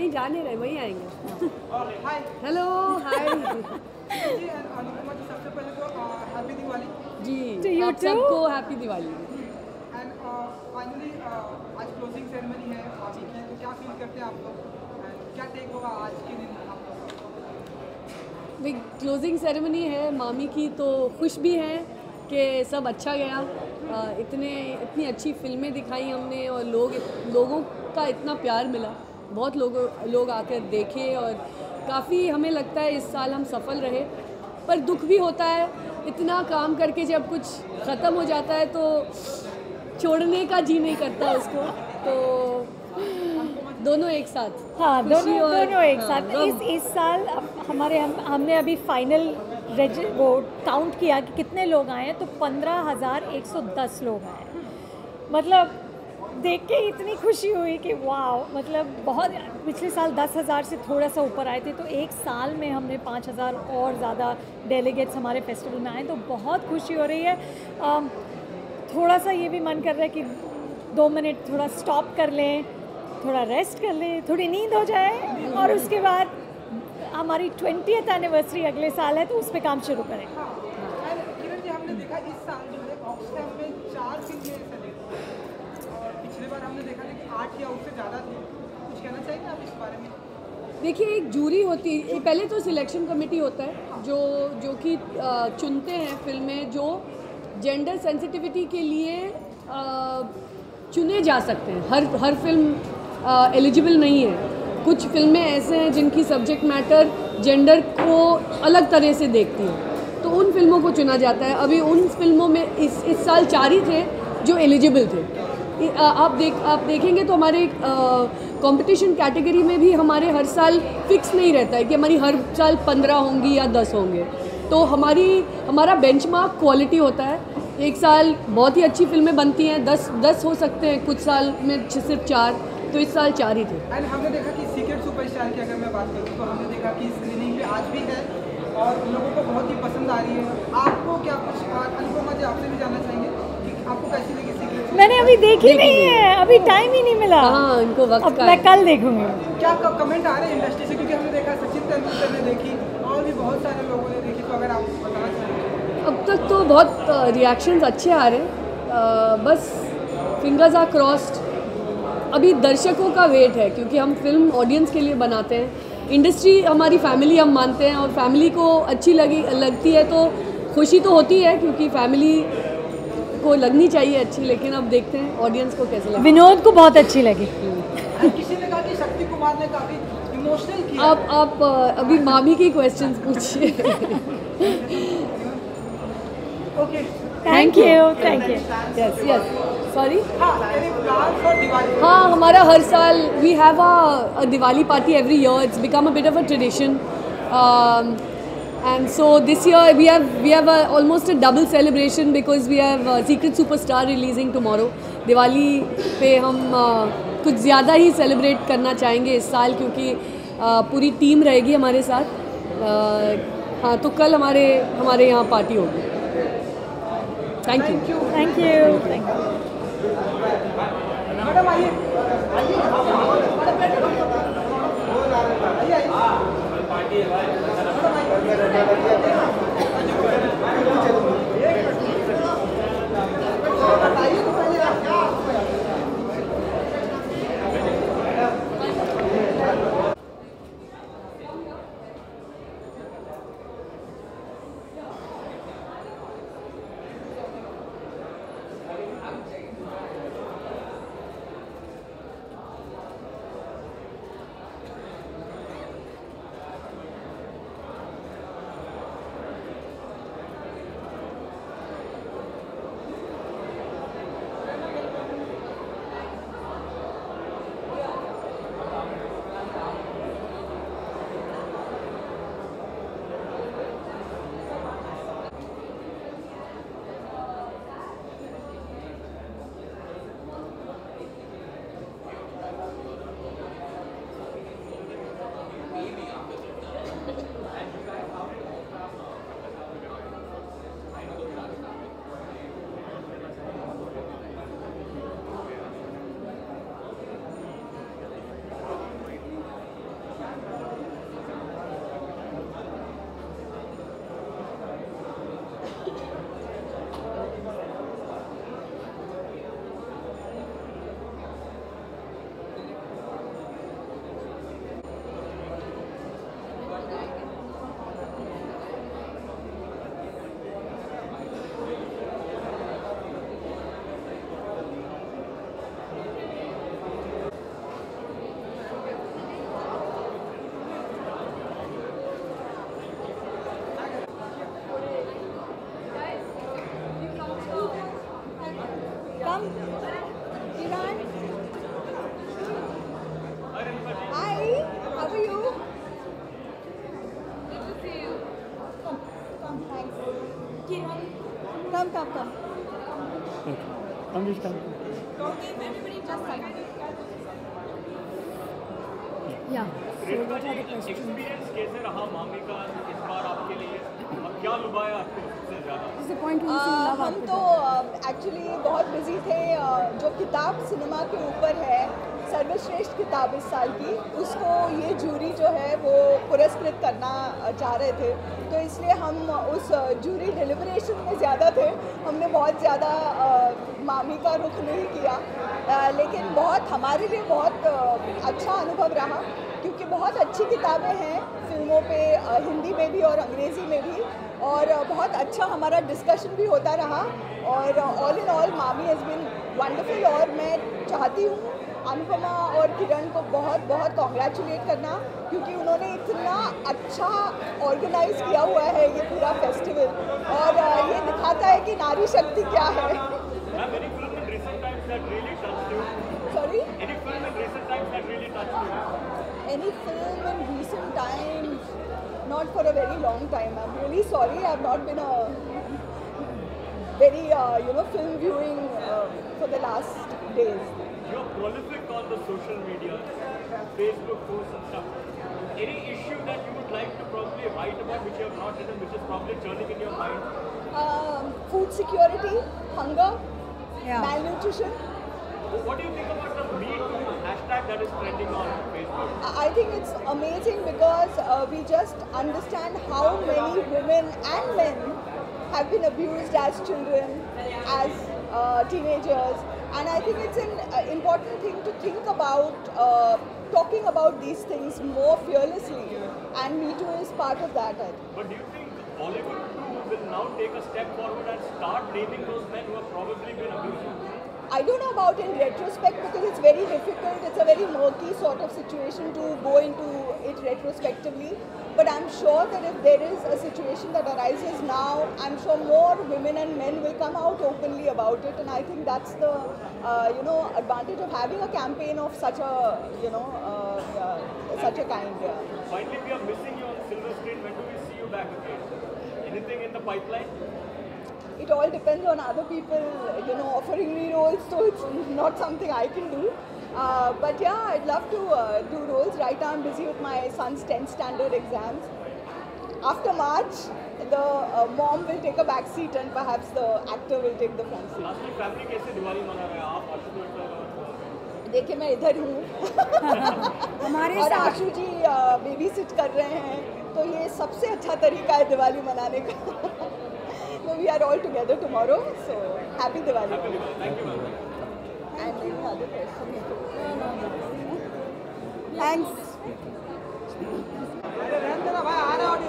कहीं जा नहीं रहे, वहीं आएंगे। हाय हेलो हाय जी, अनुपमा जी, सबसे पहले तो हैप्पी दिवाली। जी, आप सबको हैप्पी दिवाली। एंड फाइनली आज क्लोजिंग सेरेमनी है अभी की, तो क्या फील करते हैं आप लोग? And क्या टेक होगा आज के दिन आप लोग? भाई क्लोजिंग सेरेमनी है मामी की, तो खुश भी हैं कि सब अच्छा गया। इतनी अच्छी फिल्में दिखाई हमने और लोगों का इतना प्यार मिला, बहुत लोग आकर देखे और काफ़ी हमें लगता है इस साल हम सफल रहे। पर दुख भी होता है, इतना काम करके जब कुछ ख़त्म हो जाता है तो छोड़ने का जी नहीं करता उसको, तो दोनों एक साथ। हाँ, दोनों एक हाँ, साथ। इस साल हमने अभी फाइनल वो काउंट किया कि कितने लोग आए हैं, तो 15,110 लोग आए हैं। मतलब देख के इतनी खुशी हुई कि वाह, मतलब बहुत। पिछले साल 10,000 से थोड़ा सा ऊपर आए थे, तो एक साल में हमने 5,000 और ज़्यादा डेलीगेट्स हमारे फेस्टिवल में आए, तो बहुत खुशी हो रही है। थोड़ा सा ये भी मन कर रहा है कि 2 मिनट थोड़ा स्टॉप कर लें, थोड़ा रेस्ट कर लें, थोड़ी नींद हो जाए, और उसके बाद हमारी 20th एनिवर्सरी अगले साल है, तो उस पर काम शुरू करें। किरण जी, हमने देखा इस साल जो है ऑक्सफैम में 4 फिल्में सेलेक्ट, और पिछले बार हमने देखा था कि 8 या उससे ज़्यादा थी। कुछ कहना चाहिए आप इस बारे में? देखिए, एक जूरी होती है, पहले तो सिलेक्शन कमेटी होता है जो कि चुनते हैं फिल्में जो जेंडर सेंसिटिविटी के लिए चुने जा सकते हैं। हर फिल्म एलिजिबल नहीं है। कुछ फिल्में ऐसे हैं जिनकी सब्जेक्ट मैटर जेंडर को अलग तरह से देखती है, तो उन फिल्मों को चुना जाता है। अभी उन फिल्मों में इस साल 4 ही थे जो एलिजिबल थे। आप देखेंगे तो हमारे कंपटीशन कैटेगरी में भी हमारे हर साल फिक्स नहीं रहता है कि हमारी हर साल 15 होंगी या 10 होंगे। तो हमारा बेंचमार्क क्वालिटी होता है। एक साल बहुत ही अच्छी फिल्में बनती हैं, 10 हो सकते हैं, कुछ साल में सिर्फ 4, तो इस साल 4 ही थे। एंड हमने देखा कि सीक्रेट सुपरस्टार की अगर मैं बात करूँ तो हमने देखा कि स्क्रीनिंग पे आज भी है और लोगों को बहुत ही पसंद आ रही है। आपको क्या कुछ, अनुपमा जी आपसे भी जानना चाहेंगे कि आपको कैसी लगी सीक्रेट? मैंने अभी देखी नहीं है, अभी टाइम ही नहीं मिला। हाँ, उनको वक्त अब का मैं कल देखूंगी। क्या कमेंट आ रहे हैं इंडस्ट्री से? क्योंकि हमने देखा सचिन तेंदुलकर ने देखी और भी बहुत सारे लोगों ने देखी, तो अगर आप बताना चाहेंगे। अब तक तो बहुत रिएक्शंस अच्छे आ रहे हैं, बस फिंगर्स आर क्रॉस्ड। अभी दर्शकों का वेट है, क्योंकि हम फिल्म ऑडियंस के लिए बनाते हैं। इंडस्ट्री हमारी फैमिली हम मानते हैं, और फैमिली को अच्छी लगती है तो खुशी तो होती है, क्योंकि फैमिली को लगनी चाहिए अच्छी। लेकिन अब देखते हैं ऑडियंस को कैसे लगता है। विनोद को बहुत अच्छी लगी। किसी ने कहा कि शक्ति कुमार ने काफी इमोशनल किया। आप अभी मामी की क्वेश्चंस पूछिए। Okay, thank you. Yes sorry. Diwali. हाँ, हमारा हर साल we have a Diwali party every year. It's become a bit of a tradition, and so this year we have almost a double celebration because we have Secret Superstar releasing tomorrow. Diwali पे हम कुछ ज़्यादा ही celebrate करना चाहेंगे इस साल, क्योंकि पूरी टीम रहेगी हमारे साथ। हाँ, तो कल हमारे यहाँ पार्टी होगी। Thank you. मैडम आइए। Come. Yeah. So what are the questions? Experience कैसे रहा मामी का इस बार आपके लिए? अब क्या लुभाया आपको सबसे ज़्यादा? डिसअपॉइंट हम तो एक्चुअली बहुत बिजी थे। जो किताब सिनेमा के ऊपर है, सर्वश्रेष्ठ किताब इस साल की, उसको ये जूरी जो है वो पुरस्कृत करना चाह रहे थे, तो इसलिए हम उस जूरी डिलिब्रेशन में ज़्यादा थे। हमने बहुत ज़्यादा मामी का रुख नहीं किया, लेकिन हमारे लिए बहुत अच्छा अनुभव रहा, क्योंकि बहुत अच्छी किताबें हैं फिल्मों पे, हिंदी में भी और अंग्रेज़ी में भी, और बहुत अच्छा हमारा डिस्कशन भी होता रहा। और ऑल इन ऑल मामी हैज़ बीन वंडरफुल, और मैं चाहती हूँ अनुपमा और किरण को बहुत बहुत कॉन्ग्रेचुलेट करना, क्योंकि उन्होंने इतना अच्छा ऑर्गेनाइज किया हुआ है ये पूरा फेस्टिवल, और ये दिखाता है कि नारी शक्ति क्या है। Sorry? Any film in recent times that really touched you? Any film in recent times? Not for a very long time. I'm really sorry. I've not been a very film viewing for the last days. You're prolific on the social media, Facebook posts and stuff. Any issue that you would like to probably write about which you have not written, which is probably churning in your mind? Food security, hunger, Yeah. malnutrition. What do you think about the Me Too hashtag that is trending on Facebook? I think it's amazing because we just understand how many women and men have been abused as children, as teenagers, and I think it's an important thing to think about, talking about these things more fearlessly, and Me Too is part of that, I think. But do you think Bollywood too will now take a step forward and start naming those men who have probably been abused? I don't know about in retrospect, because it's very difficult. It's a very murky sort of situation to go into it retrospectively. But I'm sure that if there is a situation that arises now, I'm sure more women and men will come out openly about it. And I think that's the advantage of having a campaign of such a such a kind. Yeah. Finally, we are missing you on silver screen. When do we see you back again? Anything in the pipeline? It all depends on other people, offering me roles, so it's not something I can do. But yeah, I'd love to do roles. Right now I'm busy with my son's 10th standard exams. After March, the mom will take a back seat and perhaps the actor will take the front seat. Lastly, family कैसे दिवाली मना रहे हैं आप? Ashutosh sir देखिए, मैं इधर हूँ हमारे और साथ आशु जी बेबी सिट कर रहे हैं, तो ये सबसे अच्छा तरीका है दिवाली मनाने का। So we are all together tomorrow, so happy Diwali. Thank you, ma'am. And any other questions? Thanks.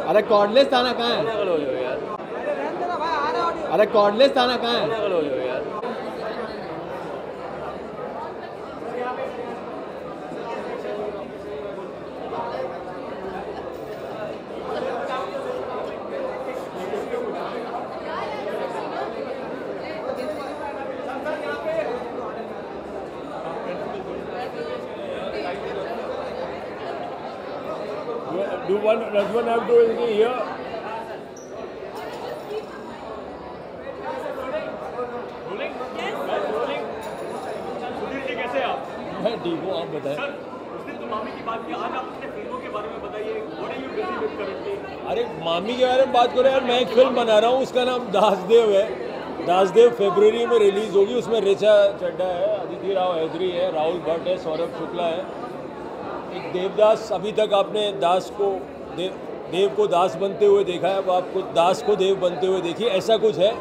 अरे कॉर्डलेस थाना कहाँ है? अरे कॉर्डलेस थाना कहाँ है? Does one have to do anything here? Rolling? Yes, rolling. Sudhir ji कैसे हैं आप? मैं ठीक हूँ, आप बताएं। सर, उस दिन तो मामी की बात की, आज आप अपने फिल्मों के बारे में बताइए। What are you busy with currently? अरे मामी के बारे में बात करो यार। मैं एक फिल्म बना रहा हूँ, उसका नाम दासदेव है। दासदेव फरवरी में रिलीज होगी। उसमें ऋचा चड्ढा है, अदिति राव हैदरी है, राहुल भट्ट है, सौरभ शुक्ला है। एक देवदास, अभी तक आपने दास को देव को दास बनते हुए देखा है, अब आपको दास को देव बनते हुए देखिए, ऐसा कुछ है।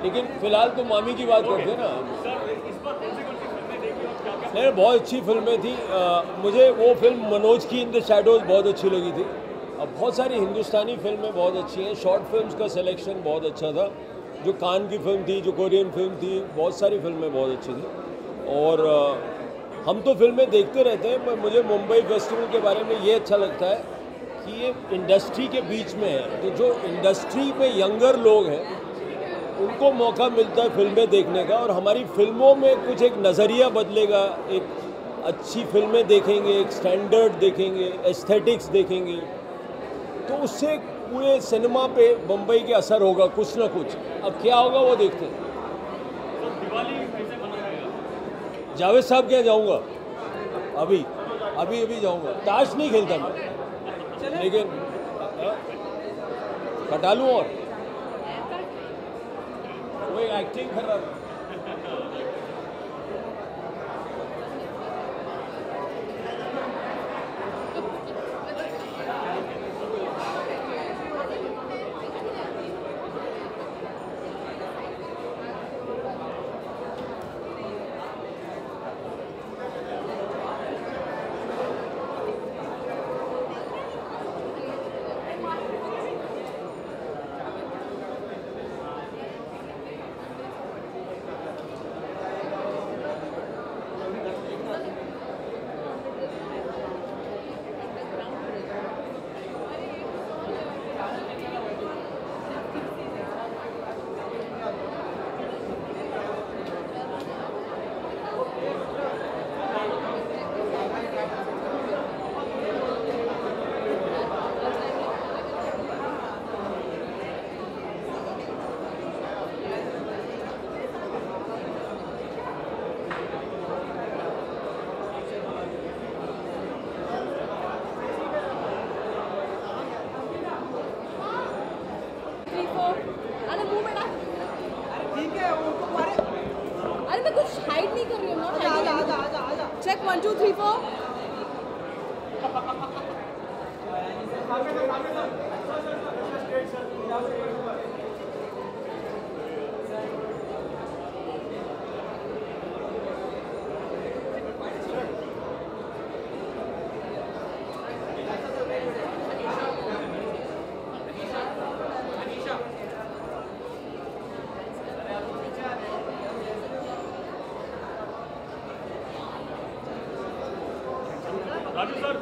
लेकिन फिलहाल तो मामी की बात करते हैं ना। सर, इस बार कौन सी फिल्में देखी और क्या-क्या? नहीं, बहुत अच्छी फिल्में थी। मुझे वो फिल्म मनोज की इन द शैडोज बहुत अच्छी लगी थी। अब बहुत सारी हिंदुस्तानी फिल्में बहुत अच्छी हैं। शॉर्ट फिल्म्स का सिलेक्शन बहुत अच्छा था। जो कान की फिल्म थी, जो कोरियन फिल्म थी, बहुत सारी फिल्में बहुत अच्छी थी। और हम तो फिल्में देखते रहते हैं, पर मुझे मुंबई फेस्टिवल के बारे में ये अच्छा लगता है कि ये इंडस्ट्री के बीच में है, तो जो इंडस्ट्री में यंगर लोग हैं उनको मौका मिलता है फिल्में देखने का, और हमारी फिल्मों में कुछ एक नज़रिया बदलेगा। एक अच्छी फिल्में देखेंगे, एक स्टैंडर्ड देखेंगे, एस्थेटिक्स देखेंगे, तो उससे पूरे सिनेमा पे बम्बई के असर होगा कुछ ना कुछ। अब क्या होगा वो देखते हैं। दिवाली कैसे मनाएगा? जावेद साहब के यहाँ जाऊँगा, अभी जाऊँगा। ताश नहीं खेलता मैं, लेकिन कटा लूँ और वो एक्टिंग कर रहा था। ठीक है उनको मारे। अरे मैं कुछ हाइड नहीं कर रही हूँ आजा। चेक 1 2 3 4 राजू सर,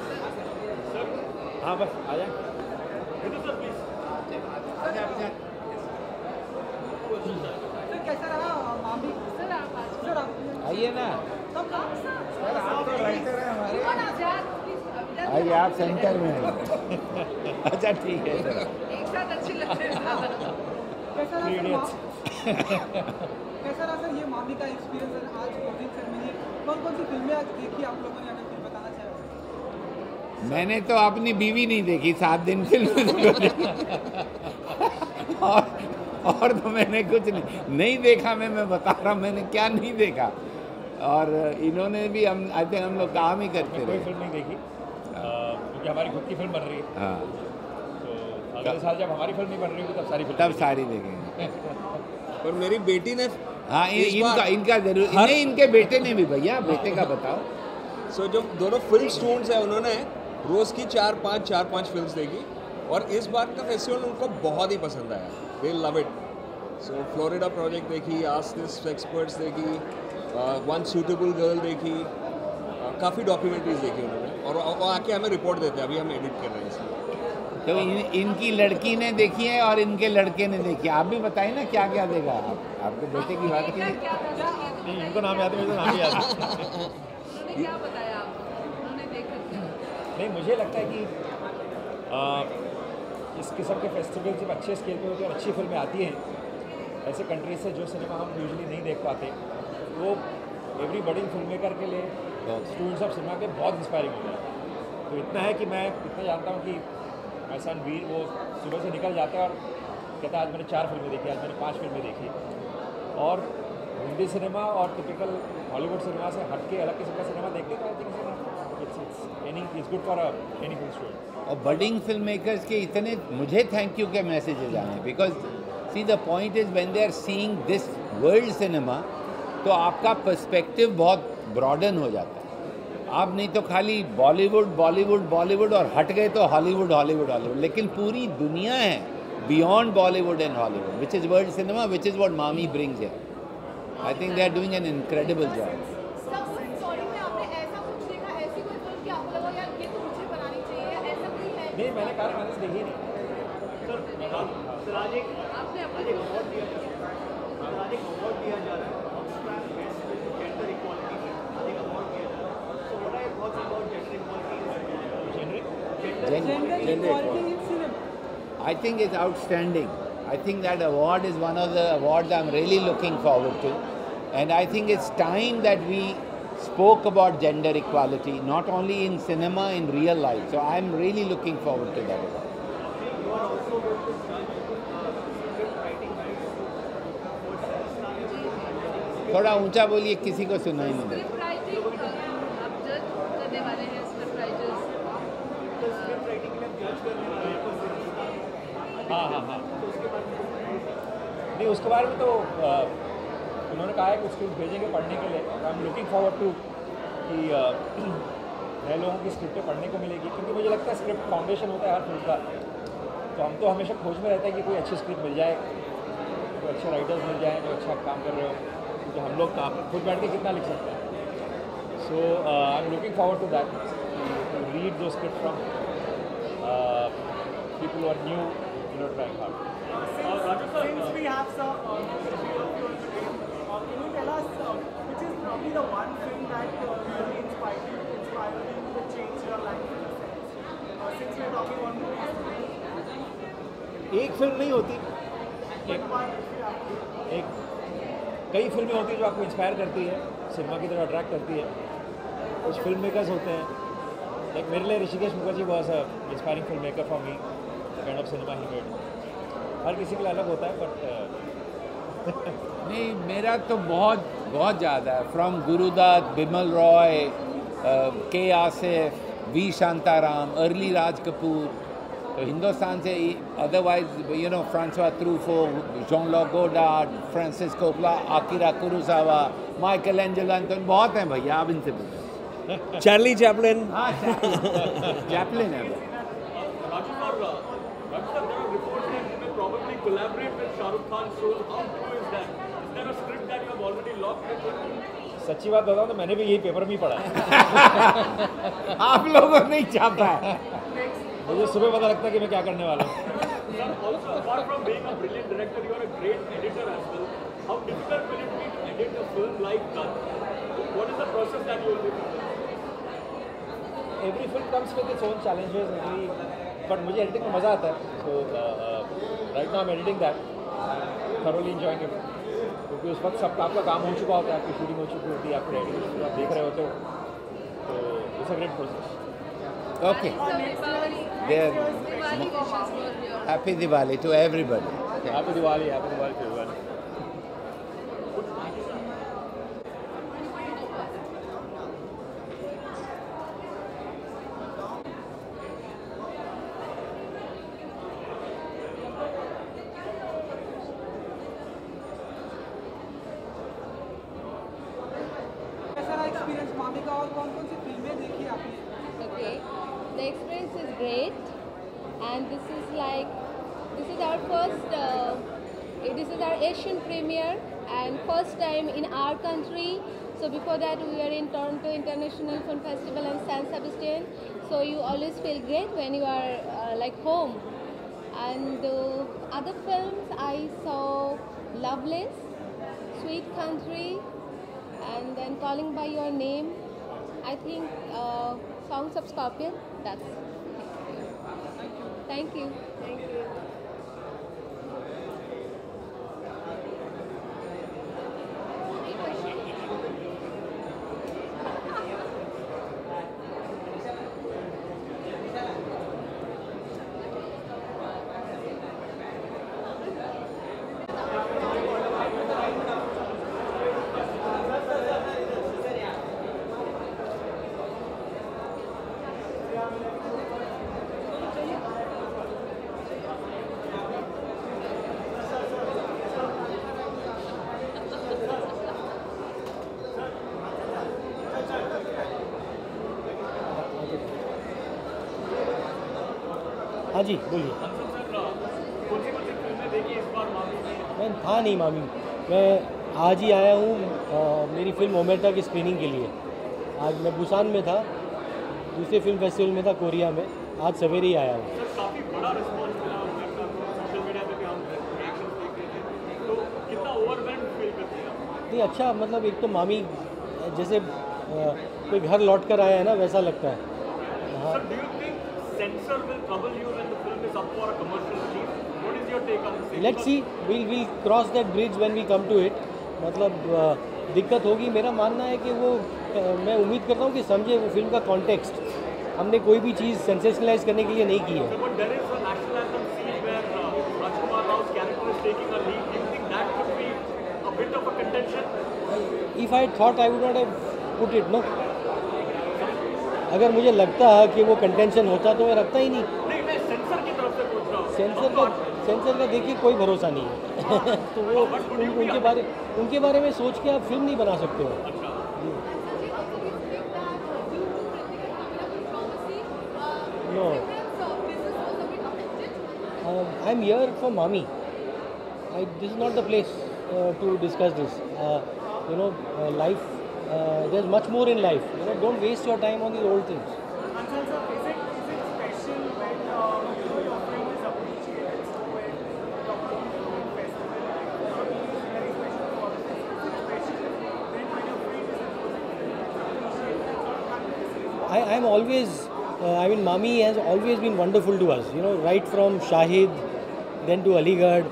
हाँ बस आ जाए। Sir please. सर कैसा रहा मामी? सर आप आइए ना, सर आप तो रहते रहे हमारे। आइए आप सेंटर में आइए। अच्छा ठीक है सर। एक साथ अच्छे लगते हैं। कैसा रहा सर ये मामी का एक्सपीरियंस? आज क्लोजिंग सेरेमनी, कौन सी फिल्में आज देखी आप लोगों ने, अगर कुछ बताना चाहें? मैंने तो अपनी बीवी नहीं देखी 7 दिन फिल्म और तो मैंने कुछ नहीं देखा। मैं बता रहा हूँ मैंने क्या नहीं देखा। और इन्होंने भी हम लोग काम ही करते रहे। कोई फिल्म नहीं देखी क्योंकि हमारी खुद की फिल्म बन रही है। हाँ, तो अगले साल जब हमारी फिल्म नहीं बन रही होगी तब सारी देखेंगे। पर मेरी बेटी ने हाँ, इनका जरूर नहीं, इनके बेटे ने भी। भैया बेटे का बताओ। जो दोनों फिल्म स्टूडेंट्स हैं उन्होंने रोज़ की 4-5 फिल्म्स देखी और इस बार का फेस्टिवल उनको बहुत ही पसंद आया। दे love it. So Florida project देखी, आस्क दिस एक्सपर्ट्स देखी, वन सूटेबल गर्ल देखी, काफ़ी डॉक्यूमेंट्रीज देखी उन्होंने और आके हमें रिपोर्ट देते हैं। अभी हम एडिट कर रहे हैं इसमें। तो इनकी लड़की ने देखी है और इनके लड़के ने देखी है। आप भी बताइए ना क्या क्या देखा आपके बेटे की बात की। नहीं, इनको नाम याद है, मुझे नाम याद है। उन्होंने क्या बताया आपको? उन्होंने देखा? नहीं, मुझे लगता है कि इस किस्म के फेस्टिवल जब अच्छे स्केल पे होते हैं और अच्छी फिल्में आती हैं ऐसे कंट्रीज से जो सिनेमा हम यूजुअली नहीं देख पाते, वो एवरी बडिंग फिल्म मेकर के लिए स्टूडेंट्स ऑफ सिनेमा के बहुत इंस्पायरिंग होता है। तो इतना है कि मैं इतना जानता हूँ कि मेरा सन वीर वो सुबह से निकल जाता है और कहता है आज मैंने 4 फिल्में देखी, आज मैंने 5 फिल्में देखी। और हिंदी सिनेमा और टिपिकल हॉलीवुड सिनेमा से हट के अलग किस्म का सिनेमा देखते तो I think it's good for any film student. और बडिंग फिल्म मेकर्स के इतने मुझे थैंक यू के मैसेजेज आए, because see the point is when they are seeing this world cinema तो आपका पर्सपेक्टिव बहुत ब्रॉडन हो जाता है। आप नहीं तो खाली बॉलीवुड और हट गए तो हॉलीवुड, लेकिन पूरी दुनिया है beyond Bollywood and Hollywood, which is world cinema, which is what MAMI brings here. I think they are doing an incredible job. नहीं, मैंने कहा मैंने देखी नहीं। सर आज एक अवार्ड दिया जा रहा है, जेंडर इक्वालिटी में आज एक अवार्ड दिया जा रहा है। So what are your thoughts about gender equality? Gender equality in cinema. I think it's outstanding. I think that award is one of the awards I'm really looking forward to. And I think it's time that we spoke about gender equality, not only in cinema, in real life. So I'm really looking forward to that award. थोड़ा ऊंचा बोलिए, किसी को सुनाई नहीं देता। हाँ। नहीं, उसके बारे में तो उन्होंने कहा है कि स्क्रिप्ट भेजेंगे पढ़ने के लिए। I am looking forward to कि नए लोगों की स्क्रिप्टें पढ़ने को मिलेगी, क्योंकि मुझे लगता है स्क्रिप्ट फाउंडेशन होता है हर फिल्म का। तो हम तो हमेशा खोज में रहते हैं कि कोई अच्छी स्क्रिप्ट मिल जाए, कोई अच्छे राइटर्स मिल जाए जो अच्छा काम कर रहे हो, क्योंकि हम लोग खुद बैठ के कितना लिख सकते हैं। So I am looking forward to that, to read दो script from people who are new, trying hard. Since we have some can you tell us which is probably the one film that really inspired you to change your life in a sense? Since we are talking about movies, एक film नहीं होती, एक कई फिल्में होती हैं जो आपको इंस्पायर करती है, सिनेमा की तरफ अट्रैक्ट करती है। कुछ फिल्म मेकर्स होते हैं, लाइक मेरे लिए Hrishikesh Mukherjee was a inspiring filmmaker for me, the kind of cinema he made. हर किसी के लिए अलग होता है, बट नहीं, मेरा तो बहुत ज़्यादा है। From Gurudatt, Bimal Roy, K Asif, V Shantaram, early Raj Kapoor, तो हिंदुस्तान से otherwise Francois Truffaut, Jean Luc Godard, Francis Coppola, Akira Kurosawa, Michelangelo Antonioni, बहुत हैं भैया, आप इनसे पूछो। Charlie Chaplin. हाँ, चैपलिन है। Probably collaborate with Shah Rukh Khan soon. How true is that? Is there a script that you have already locked with him? सच्ची बात बताऊँ तो मैंने भी यही पेपर में ही पढ़ा है। आप लोगों ने छापा है। मुझे सुबह पता लगता है कि मैं क्या करने वाला हूँ। Sir, also apart from being a brilliant director, you are a great editor as well. How difficult will it be to edit a film like that? What is the process that you will do? Every film comes with its own challenges, but मुझे editing में मज़ा आता है। So right now I'm editing that, thoroughly enjoying it, क्योंकि उस वक्त सब आपका काम हो चुका होता है, आपकी शूटिंग हो चुकी होती है, आपकी एडिटिंग आप देख रहे होते हो, तो it's a great process. Okay. Happy Diwali to everybody. Happy Diwali to everyone. Experience मामी का, और कौन-कौन सी फिल्में देखी आपने? Okay, the experience is great, and this is our first, this is our Asian premiere and first time in our country. So before that we were in Toronto International Film Festival and San Sebastian. So you always feel great when you are like home. And other films I saw Loveless, Sweet Country, and then Calling by Your Name. I think Songs of Scorpion. That's. Thank you. Thank you. हाँ जी बोलिए। मैं था नहीं मामी, मैं आज ही आया हूँ मेरी फिल्म ओमेटा की स्क्रीनिंग के लिए। आज मैं बुसान में था, दूसरे फिल्म फेस्टिवल में था कोरिया में, आज सवेरे ही आया हूँ। काफी बड़ा रिस्पांस मिला सोशल मीडिया पे भी हम रिएक्शंस देख रहे थे, तो कितना ओवरवेल्म्ड फील करते हैं? नहीं अच्छा, मतलब एक तो मामी जैसे कोई घर लौट कर आया है ना, वैसा लगता है। हाँ। Sir, do you think censor will trouble you when the film is up for a commercial release? What is your take on this? Let's see, we'll cross that bridge when we come to it. मतलब दिक्कत होगी, मेरा मानना है कि वो मैं उम्मीद करता हूँ कि समझे वो फिल्म का कॉन्टेक्स्ट. हमने कोई भी चीज़ सेंसेशनलाइज करने के लिए नहीं की है. But there is a national anthem scene where Rajkumar Rao's character is taking a lead. Do you think that could be a bit of a contention? If I thought, I would not have put it, no. अगर मुझे लगता है कि वो contention होता तो मैं रखता ही नहीं. नहीं, मैं सेंसर की तरफ से पूछ रहा हूँ. सेंसर का देखिए कोई भरोसा नहीं है. तो वो उनके बारे में सोच के आप फिल्म नहीं बना सकते हो. No, I am here for MAMI. This is not the place to discuss this. Life. There's much more in life. Don't waste your time on these old things. Ansel sir, is it special when your film is appreciated so well? Talking about festival, very special for us. Is it special when your film is appreciated? I'm always. Mami has always been wonderful to us. Right from Shahid, then to Aligarh,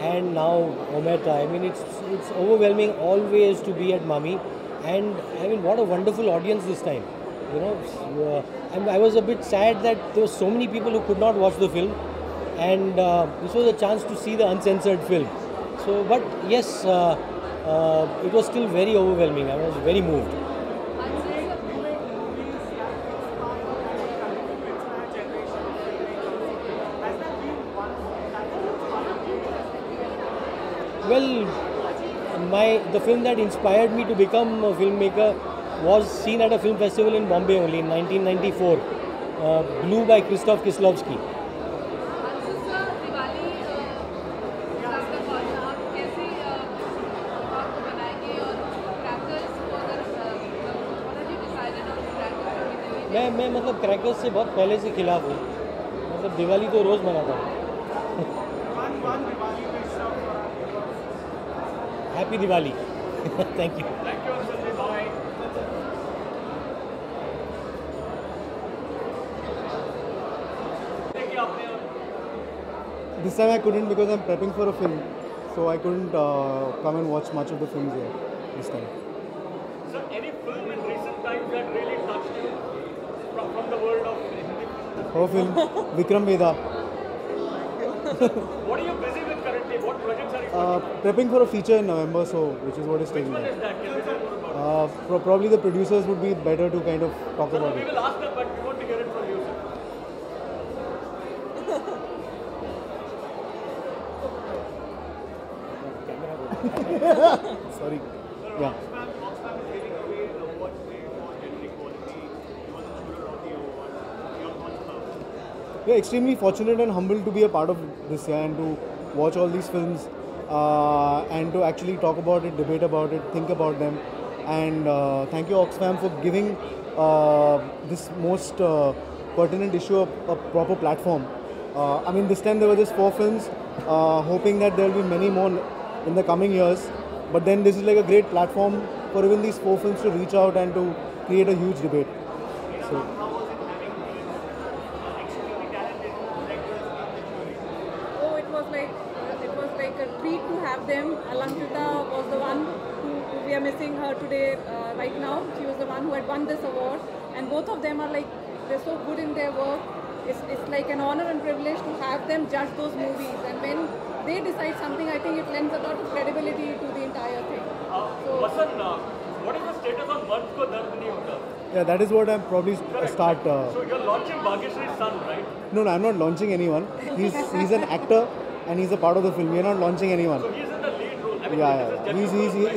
and now Omerta. It's overwhelming always to be at Mami. And what a wonderful audience this time. I was a bit sad that there were so many people who could not watch the film, and this was a chance to see the uncensored film. So, but yes, it was still very overwhelming. I was very moved. Well, the film that inspired me to become a filmmaker was seen at a film festival in Bombay only in 1994, Blue by Krzysztof Kieslowski. मैं मतलब crackers से बहुत पहले से खिलाफ हूँ. मतलब दिवाली तो रोज़ मनाता हूँ. Happy Diwali. Thank you. Thank you, Anshul. Bye. This time I couldn't because I'm prepping for a film, so I couldn't come and watch much of the films here this time. So, any film in recent times that really touched you from the world of Hindi? Our film, Vikram Vedha. What are you busy with currently? What projects are you working Prepping for a feature in November, so which is what is taking on? Which one me. is that? Can you tell more about it? Probably the producers would be better to kind of talk No, about we it. will ask them, but we want to hear it from you, sir. Sorry. Yeah. Oxfam is giving away the watch made for gender equality. You want the Chula Roti Award. Your thoughts about it? We are extremely fortunate and humbled to be a part of this year and to watch all these films and to actually talk about it, debate about it, think about them. And thank you Oxfam for giving this most pertinent issue a proper platform. This time there were just 4 films, hoping that there will be many more in the coming years. But then this is like a great platform for even these 4 films to reach out and to create a huge debate. So. Oh, it was like a treat to have them. Alankita was the one who we are missing her today right now. She was the one who had won this award, and both of them are like, they're so good in their work. It's like an honor and privilege to have them judge those movies, and when they decide something, I think it lends a lot of credibility to the entire thing. So, Vasan, what is the status on Marz Ko Dard Nahi Hota? Yeah, that is what I'm probably start. So you're launching Bhagyashree son, right? No, I'm not launching anyone. He's an actor and he's a part of the film. We're not launching anyone. So he's in the lead role.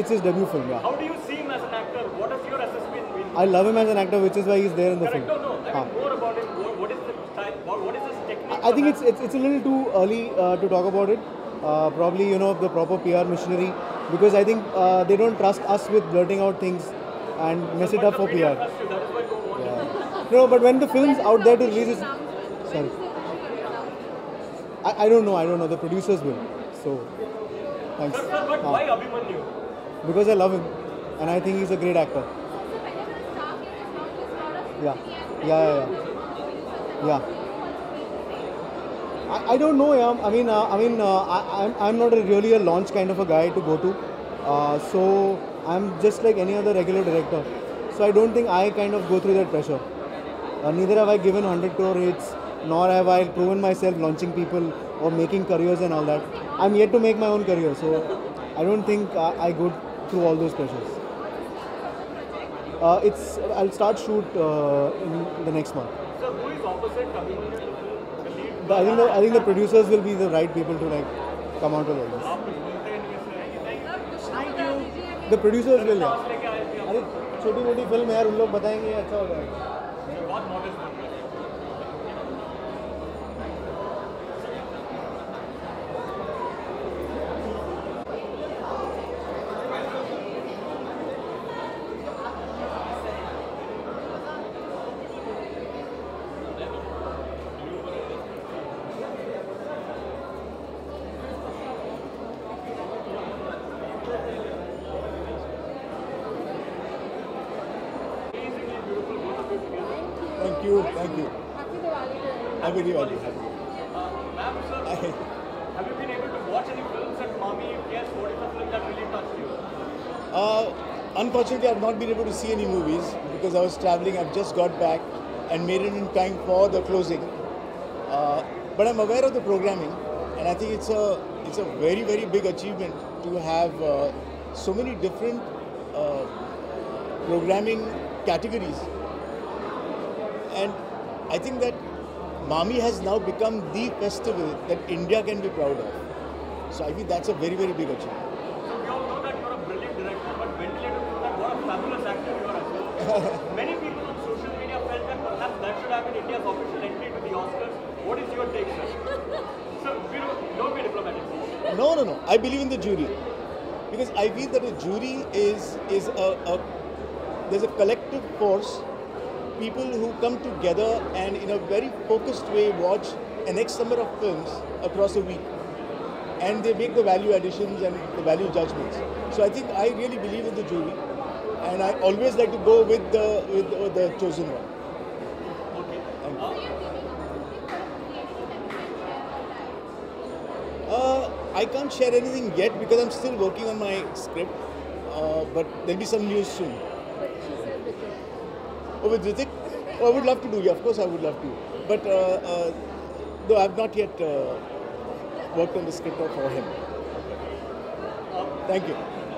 It's his debut film. Yeah. How do you see him as an actor? What is your assessment? I love him as an actor, which is why he's there in the Correct? film. No. I mean, more about him. What is the style? What is his technique? I think it's a little too early to talk about it. Probably the proper PR machinery, because I think they don't trust us with blurting out things and mess it up for PR. No, but when the film's out there to release it, sorry, I don't know. The producers will. So thanks. Sir, but why Abhimanyu? Because I love him and I think he's a great actor. Yeah. I don't know, yeah. I'm not really a launch kind of a guy to go to. So I'm just like any other regular director. So I don't think I kind of go through that pressure. Neither have I given 100 crore hits, nor have I proven myself launching people or making careers and all that. I'm yet to make my own career, so I don't think I go through all those pressures. I'll start shoot in the next month. So who is opposite coming here? I think the producers will be the right people to like come out with all this. The producers will. अरे छोटी मोटी film यार उन लोग बताएंगे अच्छा हो जाएगा. Thank you. Happy Diwali to everyone. Happy Diwali. Ma'am, sir, have you been able to watch any films at Mami? If yes, what is the film that really touched you? Unfortunately, I've not been able to see any movies because I was traveling. I've just got back and made it in time for the closing. But I'm aware of the programming, and I think it's a very, very big achievement to have so many different programming categories. And I think that Mami has now become the festival that India can be proud of. So I think that's a very, very big achievement. So we all know that you're a brilliant director, but ventilator to that, what a fabulous actor you are as well. Many people on social media felt that perhaps that should have been India's official entry to the Oscars. What is your take, sir? So don't be diplomatic, please. No. I believe in the jury. Because I feel that a jury is there's a collective force. People who come together and in a very focused way watch an X number of films across a week, and they make the value additions and the value judgments. So I think I really believe in the jury, and I always like to go with the chosen one. Okay. I can't share anything yet because I'm still working on my script, but there'll be some news soon. Oh, with Hrithik? Oh, I would love to do, yeah, of course I would love to. But no, I've not yet worked on the script for him. Thank you.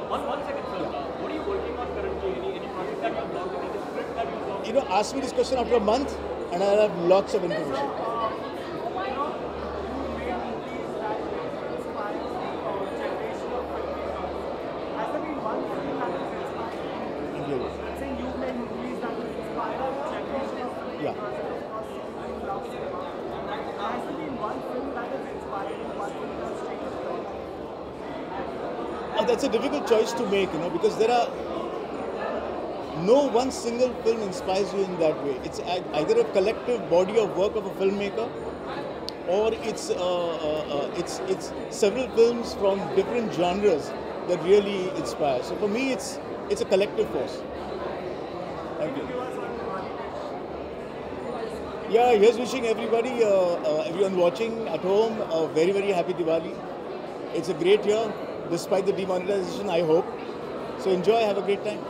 One second, sir. Yeah. What are you working on currently? Any project that you've worked on, any script that you've worked on? Ask me this question after a month and I'll have lots of information. Yeah. That's a difficult choice to make, because there are no one single film inspires you in that way. It's either a collective body of work of a filmmaker, or it's several films from different genres that really inspire. So for me, it's a collective force. Thank you. Yeah, here's wishing everybody, everyone watching at home, a very, very happy Diwali. It's a great year, despite the demonetization, I hope. So enjoy, have a great time.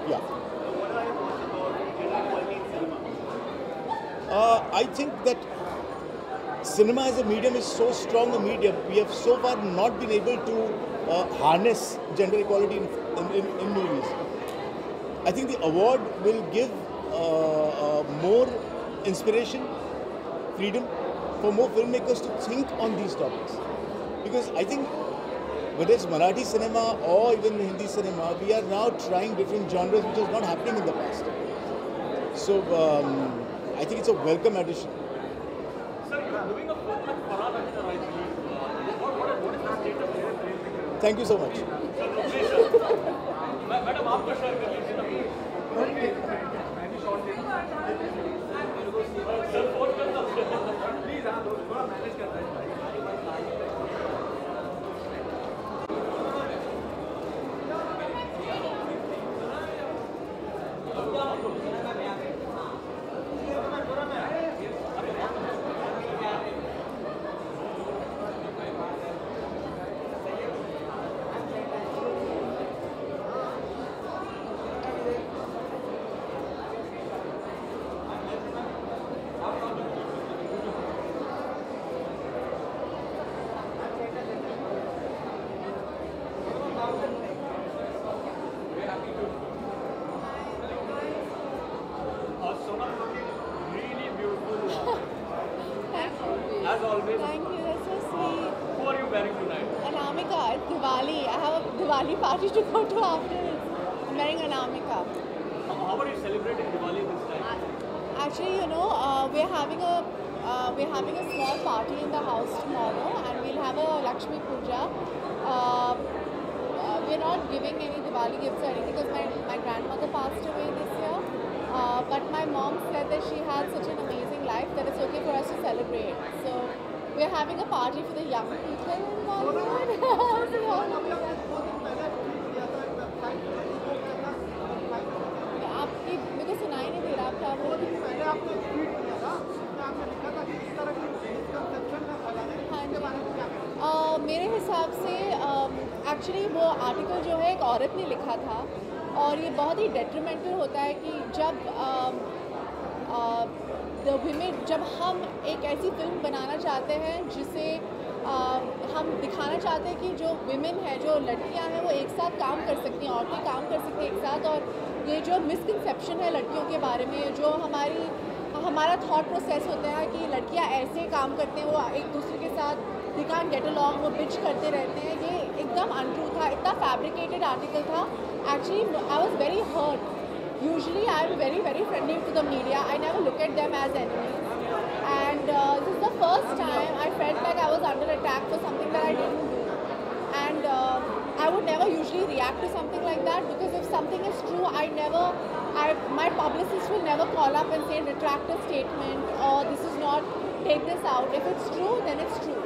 Yeah. I think that cinema as a medium is so strong a medium. We have so far not been able to harness gender equality in movies. I think the award will give more inspiration, freedom for more filmmakers to think on these topics. Because I think whether it's Marathi cinema or even Hindi cinema, we are now trying different genres which was not happening in the past. So I think it's a welcome addition. Sir, you are doing a film with Farhan Akhtar, I believe. What is the state of your film? Thank you so much. Madam आपको share कर लीजिए ना sir phone करना please हाँ थोड़ा manage करता है As always. Thank you, that's so sweet. Who are you wearing tonight? Anamika, it's Diwali. I have a Diwali party to go to after this. I'm wearing Anamika. How are you celebrating Diwali this time? Actually, you know, we're having a small party in the house tomorrow, and we'll have a Lakshmi Puja. We're not giving any Diwali gifts or anything because my grandmother passed away this year. But my mom said that she had such an amazing life that it's okay for us to celebrate. So we're having a party for the young people in Bollywood. आपकी मेरे को सुनाई नहीं दे रहा, आप क्या बोल रहे हैं? मेरे हिसाब से एक्चुअली वो आर्टिकल जो है एक औरत ने लिखा था, और ये बहुत ही डेट्रीमेंटल होता है कि जब हम एक ऐसी फिल्म बनाना चाहते हैं जिसे हम दिखाना चाहते हैं कि जो विमेन है, जो लड़कियां हैं, वो एक साथ काम कर सकती हैं, औरतें काम कर सकती हैं एक साथ। और ये जो मिसकंसेप्शन है लड़कियों के बारे में, जो हमारा थॉट प्रोसेस होता है कि लड़कियां ऐसे काम करते हैं, वो एक दूसरे के साथ दे कांट गेट अलॉन्ग, वो बिच करते रहते हैं, ये एकदम अनट्रू था, इतना फैब्रिकेटेड आर्टिकल था। Actually, I was very hurt. Usually, I am very, very friendly to the media. I never look at them as enemies. And this is the first time I felt like I was under attack for something that I didn't do. And I would never usually react to something like that, because if something is true, my publicist will never call up and say retract a statement or this is not, take this out. If it's true, then it's true.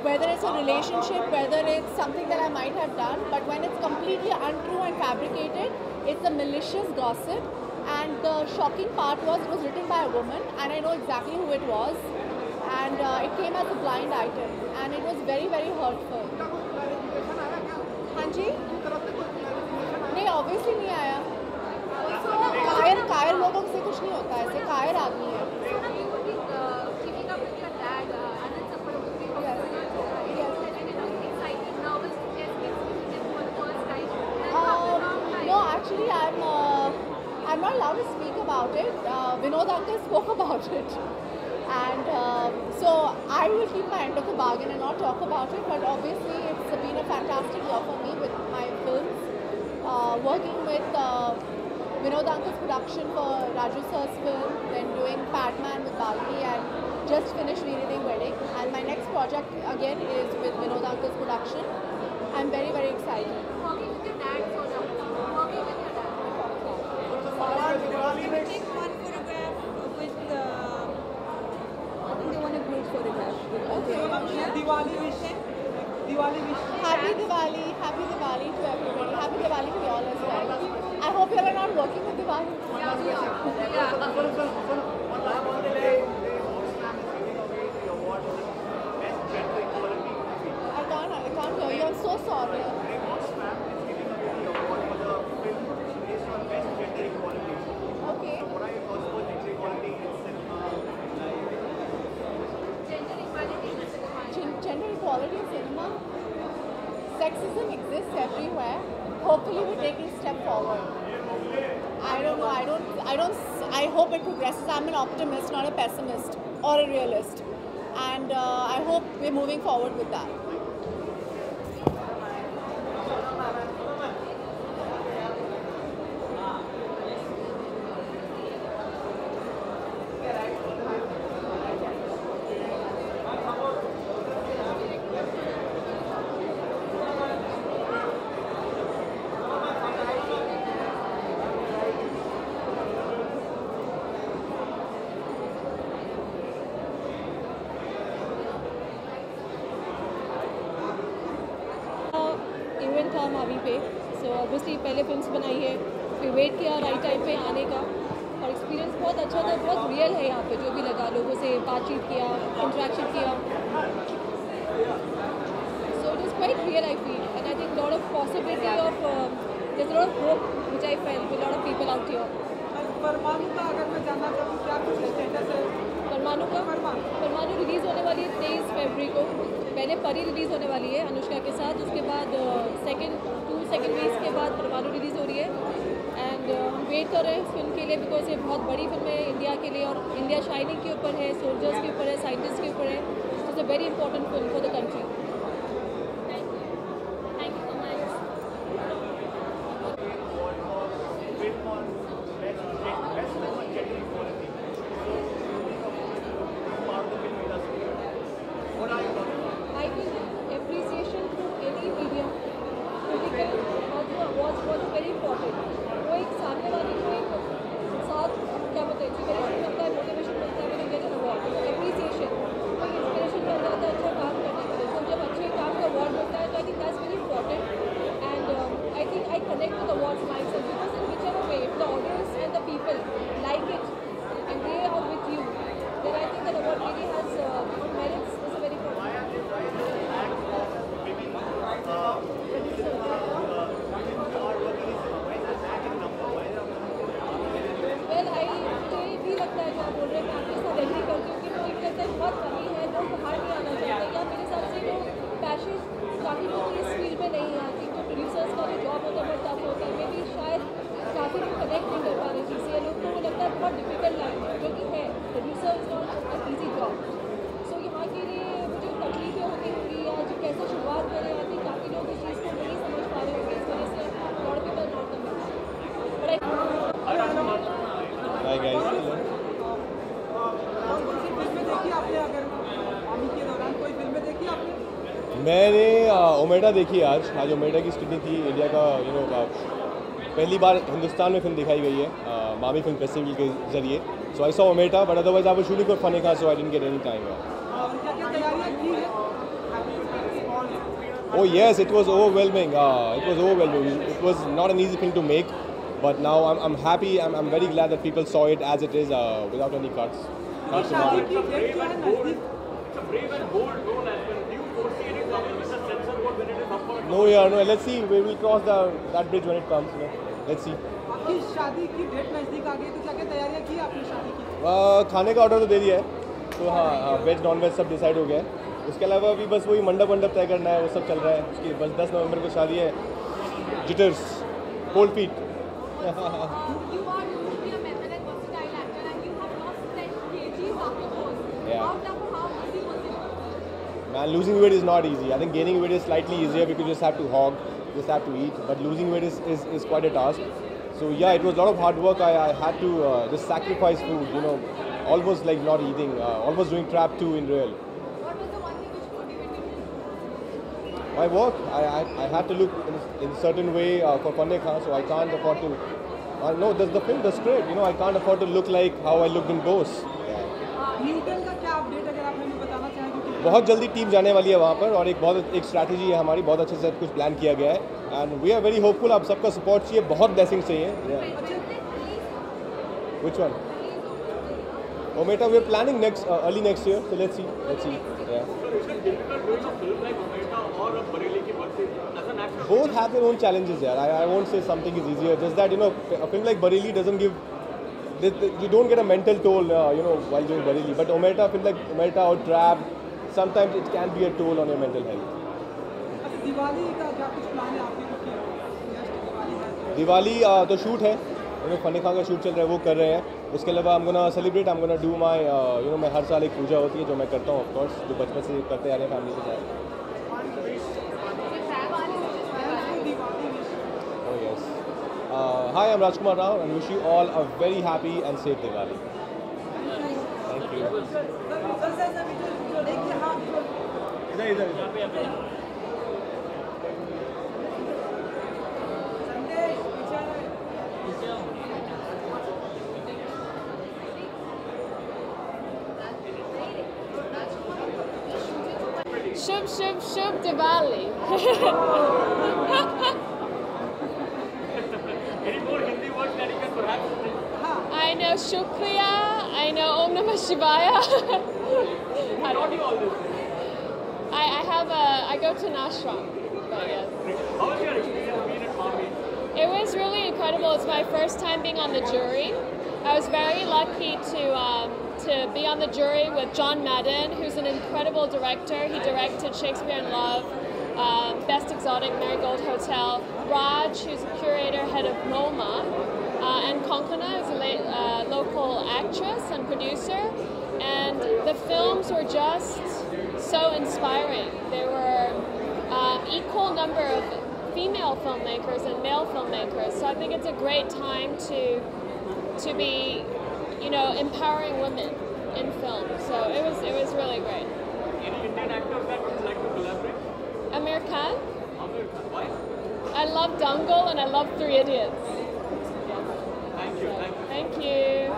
Whether it's a relationship, whether it's something that I might have done, but when it's completely untrue and fabricated, it's a malicious gossip. And the shocking part was it was written by a woman, and I know exactly who it was, and it came as a blind item, and it was very, very hurtful. हाँ जी? नहीं, obviously नहीं आया। कायर लोगों से कुछ नहीं होता, ऐसे कायर आदमी है। No, actually, I'm not allowed to speak about it. Vinod uncle spoke about it, and so I will keep my end of the bargain and not talk about it. But obviously, it's been a fantastic year for me with my films, working with Vinod uncle's production for Raju sir's film, then doing Padman with Balki, and just finished Reading Wedding. And my next project again is with Vinod uncle's production. I'm very, very excited. Working with your dad, so working with your dad. Take one photograph with, I think they want a group photograph. Okay. Diwali wish. Diwali wish. Happy Diwali to everybody. Happy Diwali to you all as well. I hope you are not working with Diwali. I can't hear you. I'm so sorry. Okay. Gender equality in cinema. Sexism exists everywhere. Hopefully, we take a step forward. I don't know. I hope it progresses. I'm an optimist, not a pessimist or a realist, and I hope we're moving forward with that. Event था मावी पे, so obviously पहले films बनाई है, फिर wait किया right time पे आने का, जेल है यहाँ पे, जो भी लगा, लोगों से बातचीत किया, इंटरेक्शन किया. So it is quite real, I feel, and I think lot of possibility of there's a lot of hope which I felt with a lot of people out here. परमाणु का अगर मैं जानना चाहूँ क्या कुछ स्टेटस है? परमाणु रिलीज़ होने वाली है 23 फरवरी को. पहले परी रिलीज़ होने वाली है अनुष्का के साथ, उसके बाद सेकेंड वीक के बाद परमाणु रिलीज़ हो रही है. एंड हम वेट कर रहे हैं इस फिल्म के लिए, बिकॉज ये बहुत बड़ी फिल्म है इंडिया के लिए, और इंडिया शाइनिंग के ऊपर है, सोल्जर्स के ऊपर है, साइंटिस्ट के ऊपर है. It's a very important film for the country. मैंने ओमेटा देखी आज ओमेटा की स्क्रीनिंग थी इंडिया का. पहली बार हिंदुस्तान में फिल्म दिखाई गई है मामी फिल्म फेस्टिवल के जरिए. So I saw Omerta, but otherwise I was shooting for Fanney Khan, so I didn't get any time. Oh yes, it was overwhelming. It was not an easy thing to make, but now I'm happy. I'm very glad that people saw it as it is, without any cuts. It's a brave and bold role as well. Do you foresee any problem with the censor board when it is up for? No. Let's see. We will cross that bridge when it comes. Let's see. आपकी शादी की date नज़दीक आ गई, तो क्या क्या तैयारियां की आपने शादी की? खाने का ऑर्डर तो दे दिया है, तो हाँ, वेज नॉन वेज सब डिसाइड हो गया है. उसके अलावा अभी बस वही मंडप तय करना है, वो सब चल रहा है. उसकी बस 10 नवंबर को शादी है. Jitters, cold feet. Man, losing weight is not easy. I think gaining weight is slightly easier because you just have to hog, just have to eat. But losing weight is quite a task. So yeah, it was a lot of hard work. I had to just sacrifice food, almost like not eating, almost doing trap 2 in real. My work, I had to look in a certain way for Fanneka, so I can't afford to. No, there's the film, the script. I can't afford to look like how I looked in Ghost. Newton का क्या update अगर आप हमें बताना चाहें? बहुत जल्दी team जाने वाली है वहाँ पर, और एक स्ट्रैटेजी है हमारी, बहुत अच्छे से कुछ प्लान किया गया है. And we are very hopeful. आप सबका सपोर्ट चाहिए, बहुत ब्लेसिंग चाहिए. Which one? Ometa, we are planning early next year, so let's see. Yeah. Both have their own challenges. Yeah, I won't say something is easier. Just that a film like Bareilly doesn't give. You don't get a mental toll, while doing Bareilly. But Ometa, film like Ometa or Trap, sometimes it can be a toll on your mental health. Diwali का क्या कुछ plan है आपके? दिवाली तो shoot है, फनेका का shoot चल रहा है, वो कर रहे हैं. उसके अलावा I'm gonna celebrate, I'm gonna do my, मैं हर साल एक पूजा होती है जो मैं करता हूँ, of course, जो बचपन से करते आ रहे हैं फैमिली के साथ. Oh yes. Hi, I'm Rajkumar Rao and wish you all a very happy and safe Diwali. Thank you. इधर. Shub Diwali. Any more Hindi words that you can perhaps? I know Shukriya, I know Om Namah Shivaya. I don't do all this. I go to an ashram. But yes. How was your experience being at Mami? It was really incredible. It's my first time being on the jury. I was very lucky to be on the jury with John Madden, who's an incredible director. He directed Shakespeare in Love, Best Exotic, Marigold Hotel. Raj, who's a curator, head of MoMA, and Konkona, who's a local actress and producer. And the films were just so inspiring. There were equal number of female filmmakers and male filmmakers. So I think it's a great time to be, empowering women in film. So it was really great. Any Indian actors that would like to collaborate? Amir Khan. Amir Khan. Why? I love Dangal and I love Three Idiots. Thank you. Thank you.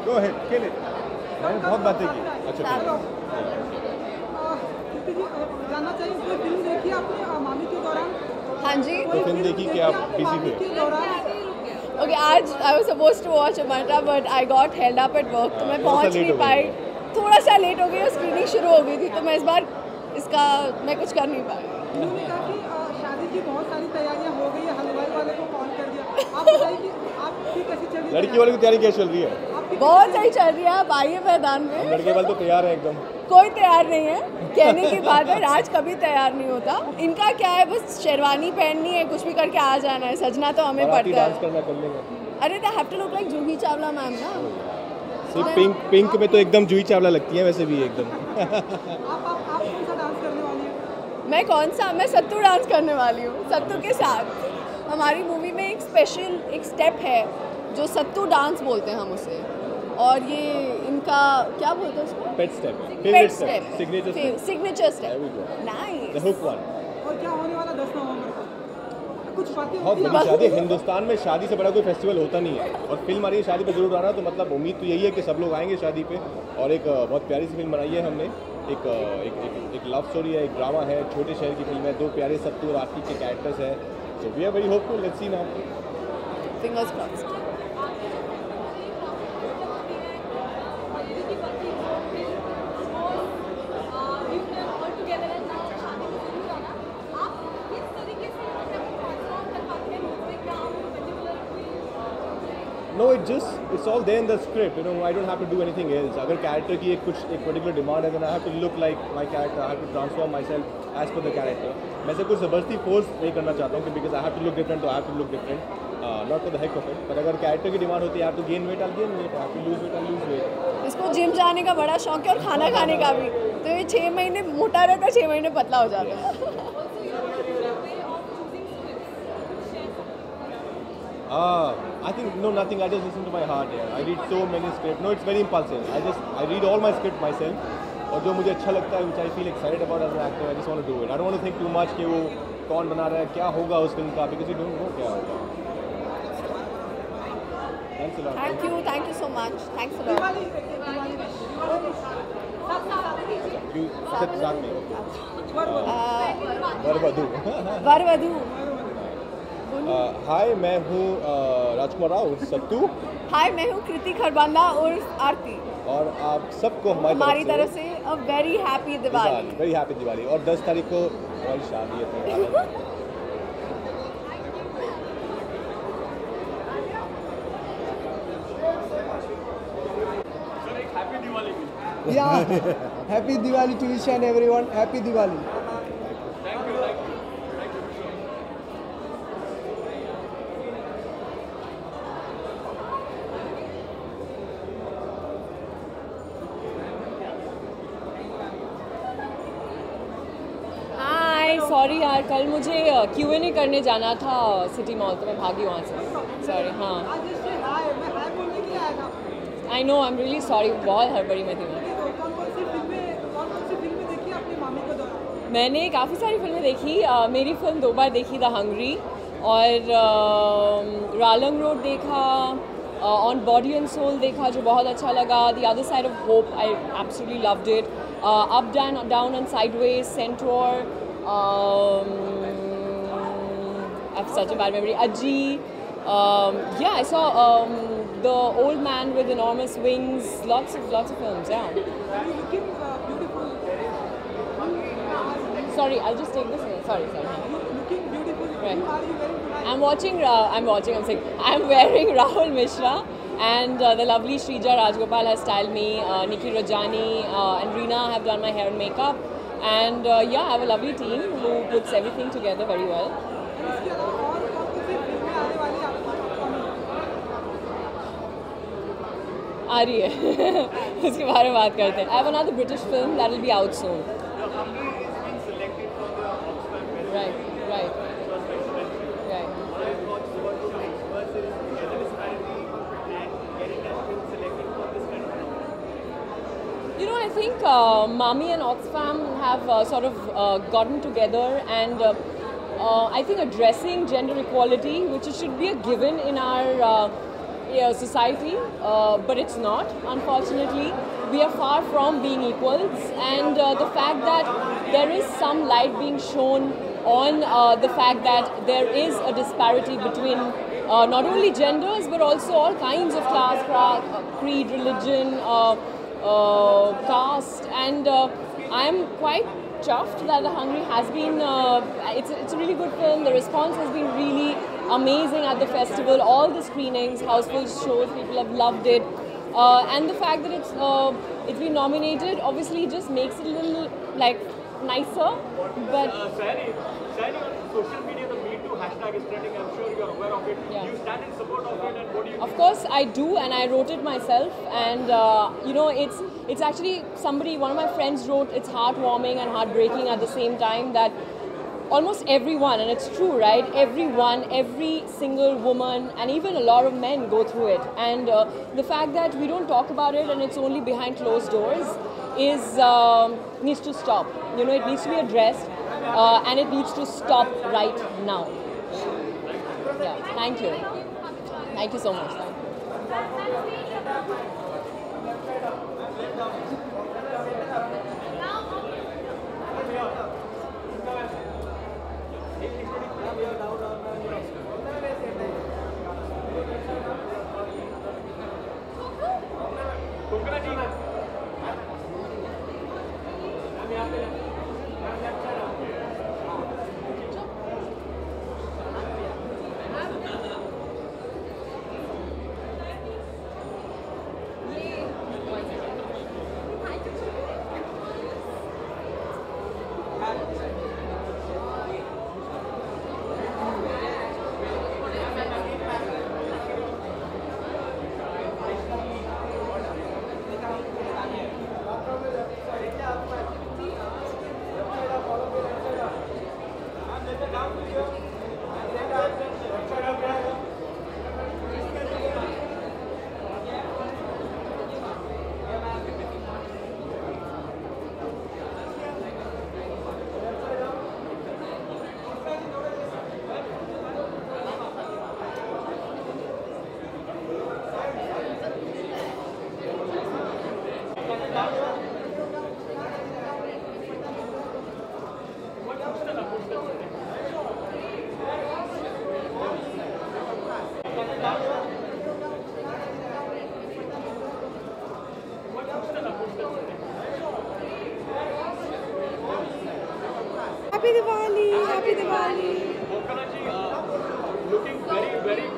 Go ahead, kill it. मैंने बहुत बातें की. अच्छा ठीक है. जानना चाहिए कोई फिल्म देखी आपने मामी के दौरान? हाँ जी. तो फिल्म देखी कि आप बिजी थे? Okay, आज I was supposed to watch Amarta but I got held up at work, तो मैं पहुंच नहीं पाई. थोड़ा सा लेट हो गई और स्क्रीनिंग शुरू हो गई थी, तो मैं इस बार मैं कुछ कर नहीं पाई. उन्होंने कहा कि शादी की बहुत सारी तैयारियां हो गई है, हलवाई वाले को कॉल कर दिया. आप बताइए कि आपकी कैसी चल रही है? लड़की वाले की तैयारी कैसी चल रही है? बहुत सही चल रही है. आप आइए मैदान में. लड़के वाले तो तैयार हैं एकदम. कोई तैयार नहीं है, कहने की बात है. राज कभी तैयार नहीं होता. इनका क्या है, बस शेरवानी पहननी है, कुछ भी करके आ जाना है. सजना तो हमें पड़ता है. डांस करना कर लेंगे. अरे they have to look like Juhi Chawla ma'am ना. पिंक में तो एकदम जूही चावला लगती है वैसे भी एकदम. आप कौन सा डांस करने वाली हैं? मैं सत्तू डांस करने वाली हूँ. सत्तू के साथ हमारी मूवी में एक स्पेशल स्टेप है जो सत्तू डांस बोलते हैं हम उसे. और ये इनका क्या बोलते हैं उसको? Pet step. Signature step. Nice. The hook one. और क्या होने वाला 10 नवंबर को? कुछ बातें बहुत बड़ी शादी. हिंदुस्तान में शादी से बड़ा कोई फेस्टिवल होता नहीं है, और फिल्म आ रही है शादी पे जरूर आना. तो मतलब उम्मीद तो यही है कि सब लोग आएंगे शादी पे. और एक बहुत प्यारी सी फिल्म बनाई है हमने. एक लव स्टोरी है, एक ड्रामा है, छोटे शहर की फिल्म है. 2 प्यारे सत्तू और आरती के कैरेक्टर्स हैं. So we are very hopeful. Let's see now. Fingers crossed. No, it's all there in the script. I don't have to do anything else. अगर character की एक particular demand है, then I have to look like my character. I have to transform myself as per the character. मैं से कुछ ज़बरदस्ती force नहीं करना चाहता हूँ, because I have to look different, so I have to look different. Not for the heck of it. पर अगर character की demand होती है, I have to gain weight, I'll gain weight. I have to lose weight, I'll lose weight. इसको gym जाने का बड़ा शौक है और खाना खाने का भी. तो ये 6 महीने मोटा रहता है, 6 महीने पतला हो जाता है. I think nothing. I just listen to my heart. I read so many scripts. No, it's very impulsive. I read all my script myself. और जो मुझे अच्छा लगता है, which I feel excited about as an actor, I just want to do it. I don't want to think too much कि वो कौन बना रहा है, क्या होगा उस फिल्म का, because you don't know क्या होगा. Thanks a lot. Thank you so much. Thanks a lot. साथ में. वरवधू. ठाकुर। हाय, मैं हूँ राजकुमार राव सत्तू। हाय, मैं हूँ कृति खरबांदा उर्फ आरती। और आप सबको हमारी तरफ से a very happy Diwali. Very happy Diwali. और 10 तारीख को हमारी शादी है। Yeah, happy Diwali to each and everyone. Happy Diwali. Thank you. Hi, sorry यार, कल मुझे Q&A करने जाना था सिटी मॉल, तो मैं भागी वहाँ से। सॉरी। हाँ, I know, I am really sorry, बहुत हड़बड़ी में थी मैं। मैंने काफ़ी सारी फिल्में देखी। मेरी फिल्म 2 बार देखी, द हंग्री, और रालंग रोड देखा, ऑन बॉडी एंड सोल देखा जो बहुत अच्छा लगा, the other side of hope I absolutely loved it, up down and sideways, Centaur, I have such a bad memory, Ajji, yeah, I saw The Old Man with Enormous Wings, lots of films, yeah. Sorry, I'll just take this away. Sorry. Looking beautiful. Right. Who are you wearing tonight? I'm wearing Rahul Mishra, and the lovely Shrija Rajgopal has styled me. Nikki Rajani and Reena have done my hair and makeup, and yeah, I have a lovely team who puts everything together very well. आ रही है उसके बारे में बात करते हैं. I have another British film that will be out soon. Right. You know, I think Mami and Oxfam have sort of gotten together, and I think addressing gender equality, which should be a given in our society, but it's not, unfortunately. We are far from being equals, and the fact that there is some light being shown on the fact that there is a disparity between not only genders but also all kinds of class, creed, religion, caste, and I am quite chuffed that The Hungry has been, it's a really good film. The response has been really amazing at the festival. All the screenings, houseful shows, people have loved it. And the fact that it's been nominated obviously just makes it a little like nicer. But Sari, on social media, the Me Too hashtag is trending. I'm sure you're aware of it. Yeah. Do you stand in support of it, and what do you? Of course I do, and I wrote it myself. And you know, it's actually one of my friends wrote. It's heartwarming and heartbreaking at the same time that almost everyone, and it's true, right? Everyone, every single woman, and even a lot of men go through it. And the fact that we don't talk about it and it's only behind closed doors needs to stop. You know, it needs to be addressed, and it needs to stop right now. Yeah, thank you. Thank you so much.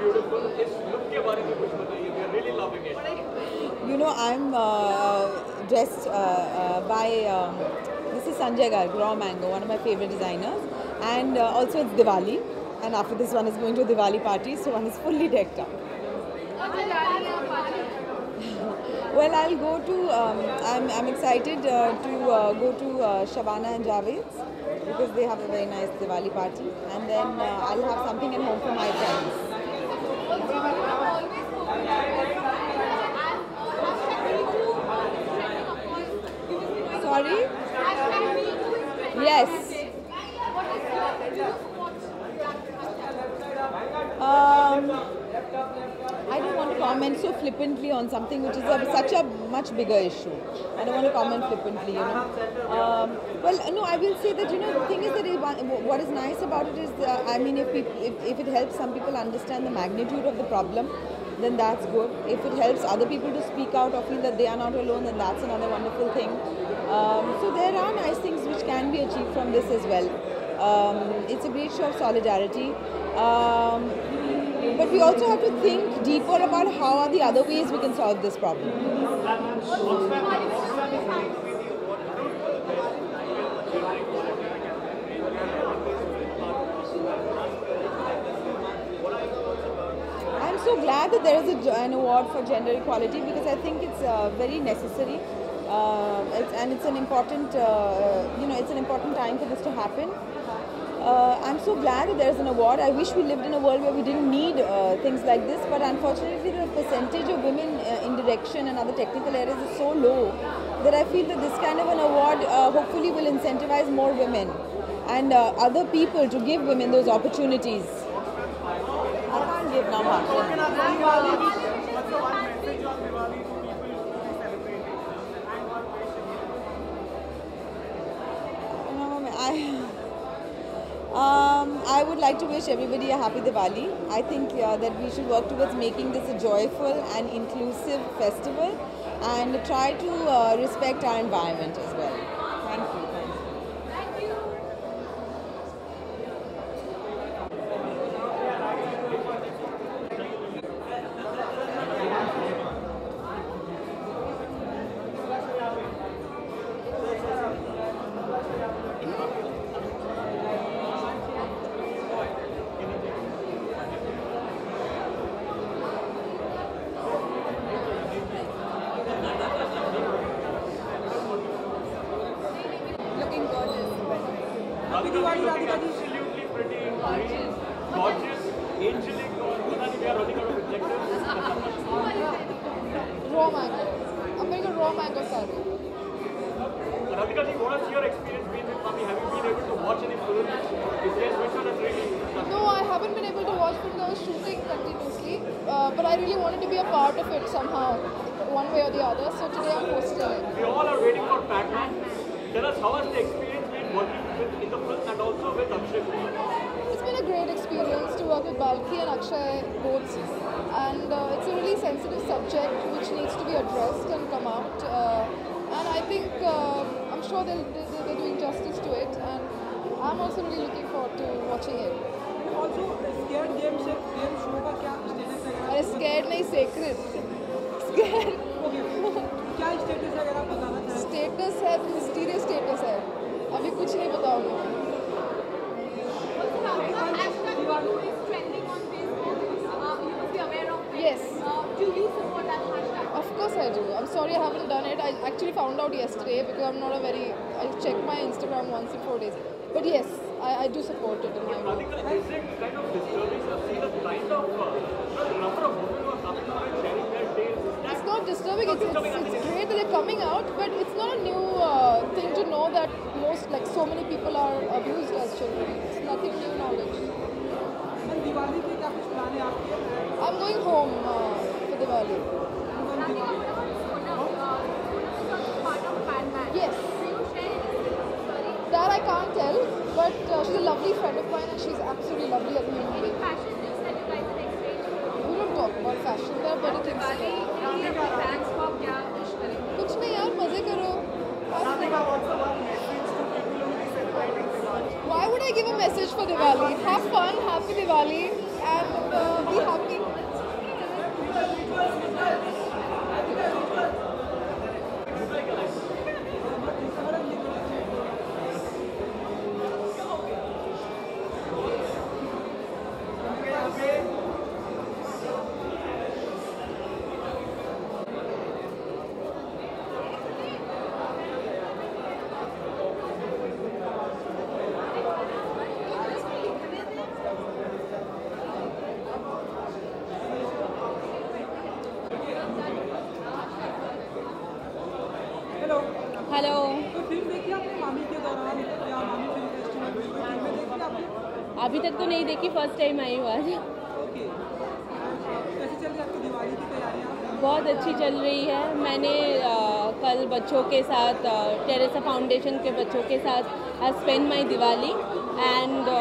beautiful. इस look के बारे में कुछ बताइए. We are really loving it. You know, I'm dressed by, this is Sanjay Garg, Raw Mango, one of my favorite designers. And also it's Diwali. And after this one is going to a Diwali party, so one is fully decked up. Well, I'll go to, I'm excited to go to Shabana and Javed's because they have a very nice Diwali party. And then I'll have something at home for my friends. Sorry? Yes. I don't want to comment so flippantly on something which is such a much bigger issue. I don't want to comment flippantly, you know. Well, no, I will say that, you know, the thing is that what is nice about it is, I mean, if it helps some people understand the magnitude of the problem, then that's good. If it helps other people to speak out or feel that they are not alone, then that's another wonderful thing. So there are nice things which can be achieved from this as well. It's a great show of solidarity. But we also have to think deeper about how are the other ways we can solve this problem. I'm so glad that there is an award for gender equality because I think it's very necessary. And it's an important, it's an important time for this to happen. I'm so glad that there's an award. I wish we lived in a world where we didn't need things like this, but unfortunately the percentage of women in direction and other technical areas is so low that I feel that this kind of an award hopefully will incentivize more women and other people to give women those opportunities. I can't give now much. I would like to wish everybody a happy Diwali. I think that we should work towards making this a joyful and inclusive festival and try to respect our environment as well. Thank you. Absolutely pretty, gorgeous, angelic. We are running out of adjectives. Raw mango. I'm wearing a raw mango saree. Radhika ji, what has your experience been with Mami? Have you been able to watch any films? Is there which one has really? No, I haven't been able to watch films. I was shooting continuously, but I really wanted to be a part of it somehow, one way or the other. So today I'm hosting it. We all are waiting for Pac-Man. Tell us how has the experience been working in the film and also with Akshay? It's been a great experience to work with Balki and Akshay both, and it's a really sensitive subject which needs to be addressed and come out. And I think I'm sure they're doing justice to it, and I'm also really looking forward to watching it. Also, scared game show का क्या status है? अरे scared नहीं, sacred. Scared. क्या status है अगर आप बताना चाहें? Status है, mysterious status है. अभी कुछ नहीं बताऊंगी. Yes. Do you support that hashtag? Of course I do. I'm sorry I haven't done it. I actually found out yesterday because I'm not a very... I check my Instagram once in 4 days. But yes, I do support it in my work. Is it kind of disturbing to see the kind of number of women who are coming out and sharing their tales? It's not disturbing. It's great that they're coming out, but it's not a new thing to know that so many people are abused as children. It's nothing new knowledge. And Diwali के क्या कुछ plan है आपके? I'm going home for Diwali. Yes. That I can't tell, but she's a lovely friend of mine and she's absolutely lovely as a human being. We don't talk about fashion, there are better things to talk. कुछ नहीं यार, मजे करो. Why would I give a message for Diwali? Have fun, happy Diwali, and be happy. अभी तक तो नहीं देखी, फर्स्ट टाइम आई हूँ आज। कैसे चल रही है आपकी दिवाली की तैयारियाँ? बहुत अच्छी चल रही है। मैंने कल बच्चों के साथ टेरेसा फाउंडेशन के बच्चों के साथ I spend my Diwali and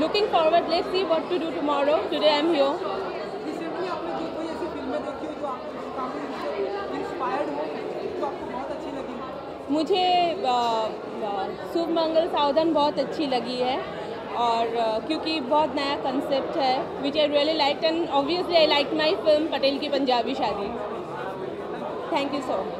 looking forward, let's see what to do tomorrow. Today I am here. Recently आपने जो कोई ऐसी फिल्में देखी हो जो आपको काफ़ी इंस्पायर्ड हो, जो आपको बहुत अच्छी लगी? मुझे शुभ मंगल सावधान बहुत अच्छी लगी है, और क्योंकि बहुत नया कंसेप्ट है which I really like, and obviously I like my film Patel की पंजाबी शादी। Thank you so much.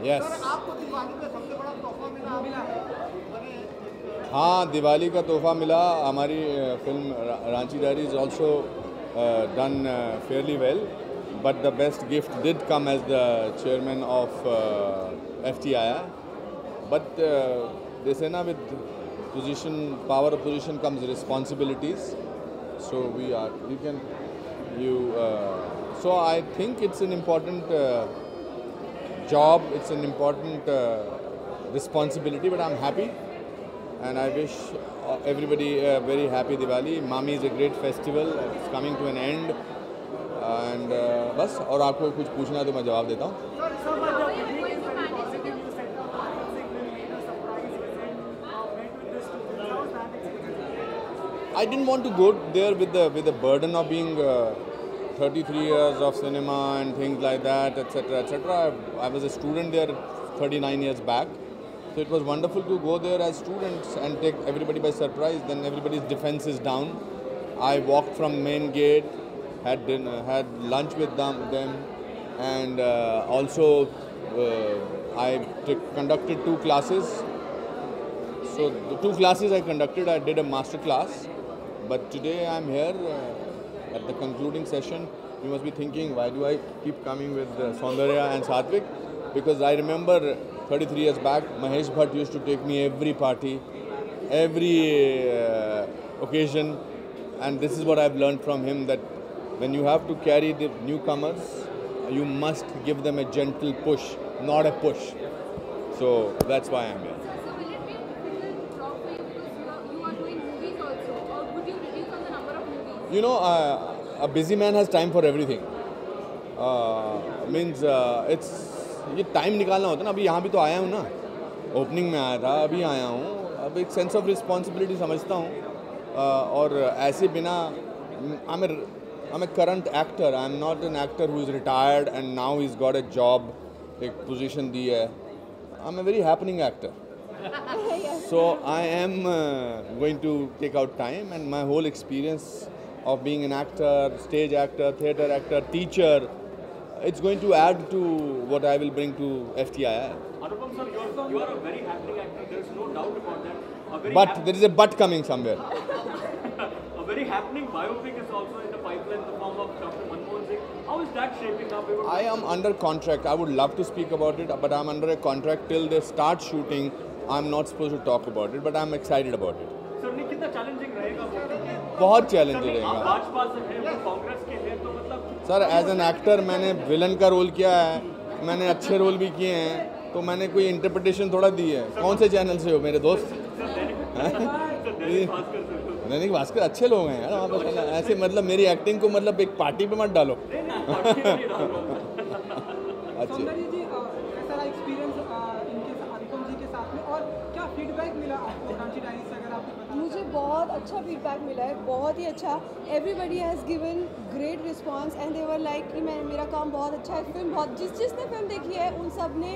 Yes. आपको दिवाली का सबसे बड़ा तोहफा मिला है? हाँ, दिवाली का तोहफा मिला। हमारी film Ranchi diary is also done fairly well, but the best gift did come as the chairman of FTI. But they say na, with position, power of position comes responsibilities. So so I think it's an important job, it's an important responsibility, but I'm happy and I wish everybody a very happy Diwali. Mami is a great festival, it's coming to an end and बस। और आपको कुछ पूछना तो मैं जवाब देता हूँ। I didn't want to go there with the burden of being 33 years of cinema and things like that, etc., etc. I was a student there 39 years back, so it was wonderful to go there as students and take everybody by surprise. Then everybody's defense is down. I walked from main gate, had dinner, had lunch with them, and also I conducted 2 classes. So the 2 classes I conducted, I did a master class. But today I'm here at the concluding session. You must be thinking, why do I keep coming with Saundarya and Satvik? Because I remember 33 years back, Mahesh Bhatt used to take me every party, every occasion, and this is what I've learned from him, that when you have to carry the newcomers, you must give them a gentle push, not a push. So that's why I'm here. You know, a busy man has time for everything. It's ये time निकालना होता है ना। अभी यहाँ भी तो आया हूँ ना, ओपनिंग में आया था, अभी आया हूँ। अब एक सेंस ऑफ रिस्पॉन्सिबिलिटी समझता हूँ और ऐसे बिना I'm a current actor. I'm not an actor who is retired and now he's got a job, एक position दी है. I'm a very happening actor. So I am going to take out time, and my whole experience of being an actor, stage actor, theatre actor, teacher, it's going to add to what I will bring to FTI. Anupam sir, you are a very happening actor, there is no doubt about that. But there is a but coming somewhere. A very happening biopic is also in the pipeline in the form of Dr. Manmohan Singh. How is that shaping up? I am under contract. I would love to speak about it, but I'm under a contract till they start shooting. I'm not supposed to talk about it, but I'm excited about it. Sir, कितना challenging रहेगा? बहुत challenging रहेगा. आप भाजपा से हैं, वो कांग्रेस के हैं, तो मतलब सर एज एन एक्टर मैंने विलन का रोल किया है, मैंने अच्छे रोल भी किए हैं, तो मैंने कोई इंटरप्रिटेशन थोड़ा दी है. कौन से चैनल से हो मेरे दोस्त? मैंने कहा भास्कर अच्छे लोग हैं यार वहाँ पर, ऐसे मतलब मेरी एक्टिंग को मतलब एक पार्टी पे मत डालो। अच्छे सौंदर्य जी कैसा रहा एक्सपीरियंस इनके अनुपम जी के साथ में, और क्या फीडबैक मिला आपको रांची डायरी से, अगर आपको पता? मुझे बहुत अच्छा फीडबैक मिला है, बहुत ही अच्छा। Everybody has given great response and they were like कि मेरा काम बहुत अच्छा है। फिल्म बहुत जिसने फिल्म देखी है उन सब ने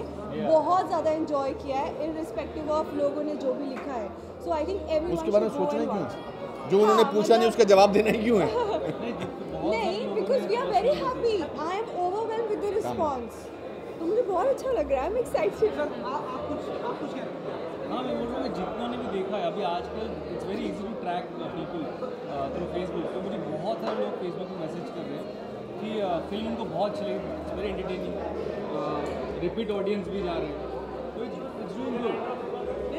बहुत ज़्यादा एंजॉय किया है, इररिस्पेक्टिव ऑफ लोगों ने जो भी लिखा है। सो आई थिंक एवरीवन उसके बारे में सोचना क्यों, जो उन्होंने पूछा नहीं उसका जवाब देना ही क्यों है? नहीं, because we are very happy, I am overwhelmed with the response. तो मुझे बहुत अच्छा लग रहा है, आई एम एक्साइटेड। आप कुछ कह रहे हैं? हाँ, मैं बोल रहा हूँ जितनों ने भी देखा है अभी आजकल it's very easy to track people through Facebook, तो मुझे बहुत सारे लोग फेसबुक में मैसेज कर रहे हैं कि फिल्म उनको बहुत चलेगी, it's very entertaining, repeat audience भी जा रहे हैं, तो इट्स डूइंग गुड।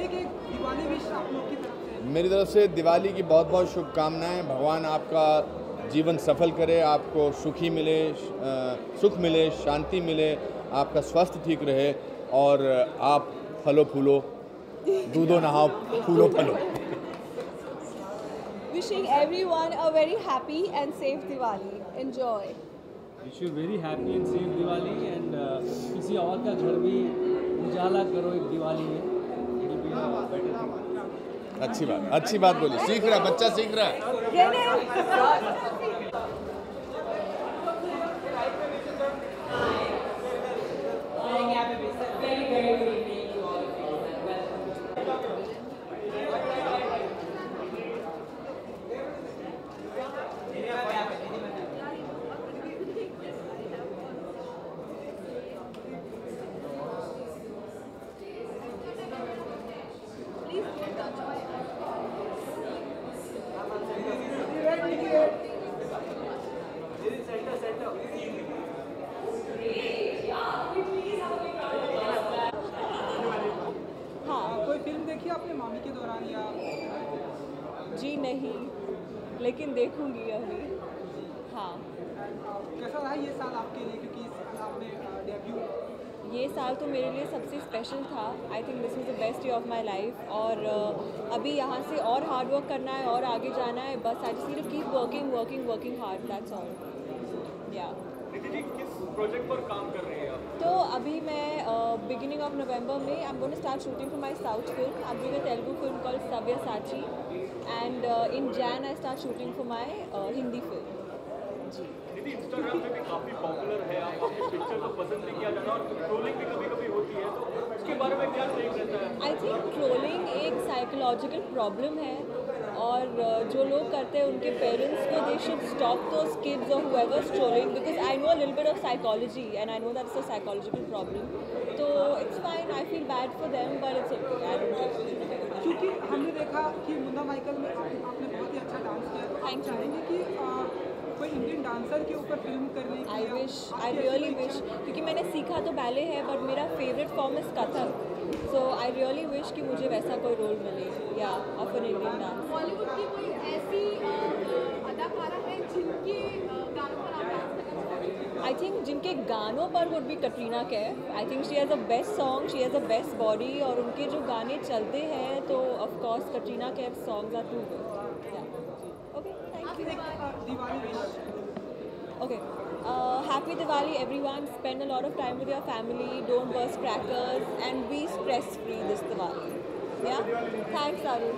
एक दिवाली विश आप लोग की तरफ से। मेरी तरफ से दिवाली की बहुत बहुत शुभकामनाएं। भगवान आपका जीवन सफल करे, आपको सुखी मिले, सुख मिले, शांति मिले, आपका स्वास्थ्य ठीक रहे और आप फलो फूलो, दूधो नहाओ, फूलो फलो। Wishing everyone a very happy and safe Diwali. Enjoy. Wish you very happy and safe Diwali and किसी और का घर भी उजाला करो एक दिवाली में। अच्छी बात बोली, सीख रहा है बच्चा, सीख रहा है। कोई फिल्म देखी आपने मामी के दौरान या? जी नहीं, लेकिन देखूंगी अभी। हाँ। कैसा रहा ये साल आपके लिए, क्योंकि इस साल आपने डेब्यू? ये साल तो मेरे लिए सबसे स्पेशल था। I think this is the best year of my life. और अभी यहाँ से और हार्ड वर्क करना है और आगे जाना है। बस I just need to keep working hard, that's all. या किस प्रोजेक्ट पर काम कर रहे हैं आप? तो अभी मैं बिगिनिंग ऑफ नवंबर में I am going to start shooting for my south film. I am doing a Telugu film called Savyasachi and in June I start shooting for my Hindi film. जी दीदी, इंस्टाग्राम पे भी काफ़ी पॉपुलर है, आप अपनी पिक्चर को पसंद नहीं किया जाता और ट्रोलिंग भी कभी-कभी होती है, तो उसके बारे में क्या टेक रहता है? आई थिंक ट्रोलिंग एक साइकोलॉजिकल प्रॉब्लम है और जो लोग करते हैं उनके पेरेंट्स को they should stop those kids और whoever's trolling, because I know a little bit of psychology and I know that's a psychological problem. तो it's fine, I feel bad for them but it's okay, I don't care. क्योंकि हमने देखा कि Munna Michael में आपने बहुत ही अच्छा dance किया, तो आप चाहेंगे कि कोई इंडियन डांसर के ऊपर फिल्म करने की? आई रियली विश, क्योंकि मैंने सीखा तो बैले है बट मेरा favourite form is Kathak. So I really wish कि मुझे वैसा कोई रोल मिले या of an Indian dance. Bollywood की कोई ऐसी अदाकारा है जिनके गानों पर आप डांस करना चाहेंगे? आई थिंक जिनके गानों पर would be Katrina Kaif. I think she has a best song, she has a best body और उनके जो गाने चलते हैं तो of course Katrina Kaif songs are too good. Okay, thank you. Okay, happy Diwali everyone. Spend a lot of time with your family. Don't burst crackers and be stress free this Diwali. Yeah? Thanks Arun.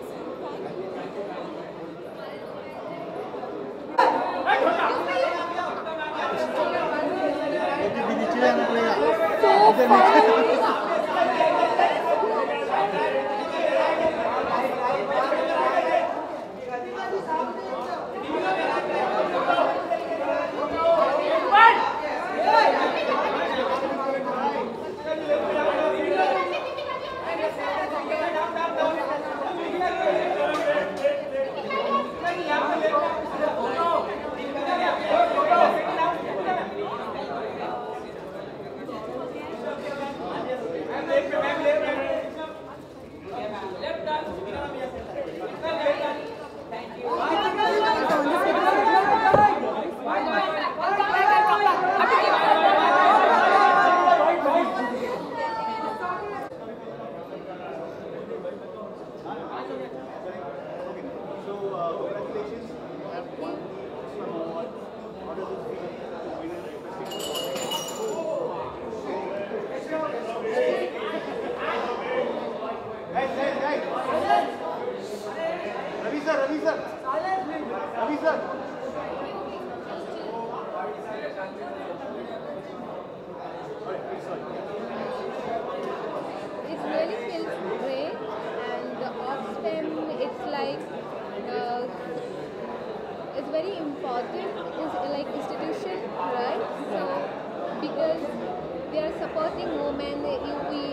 supporting women.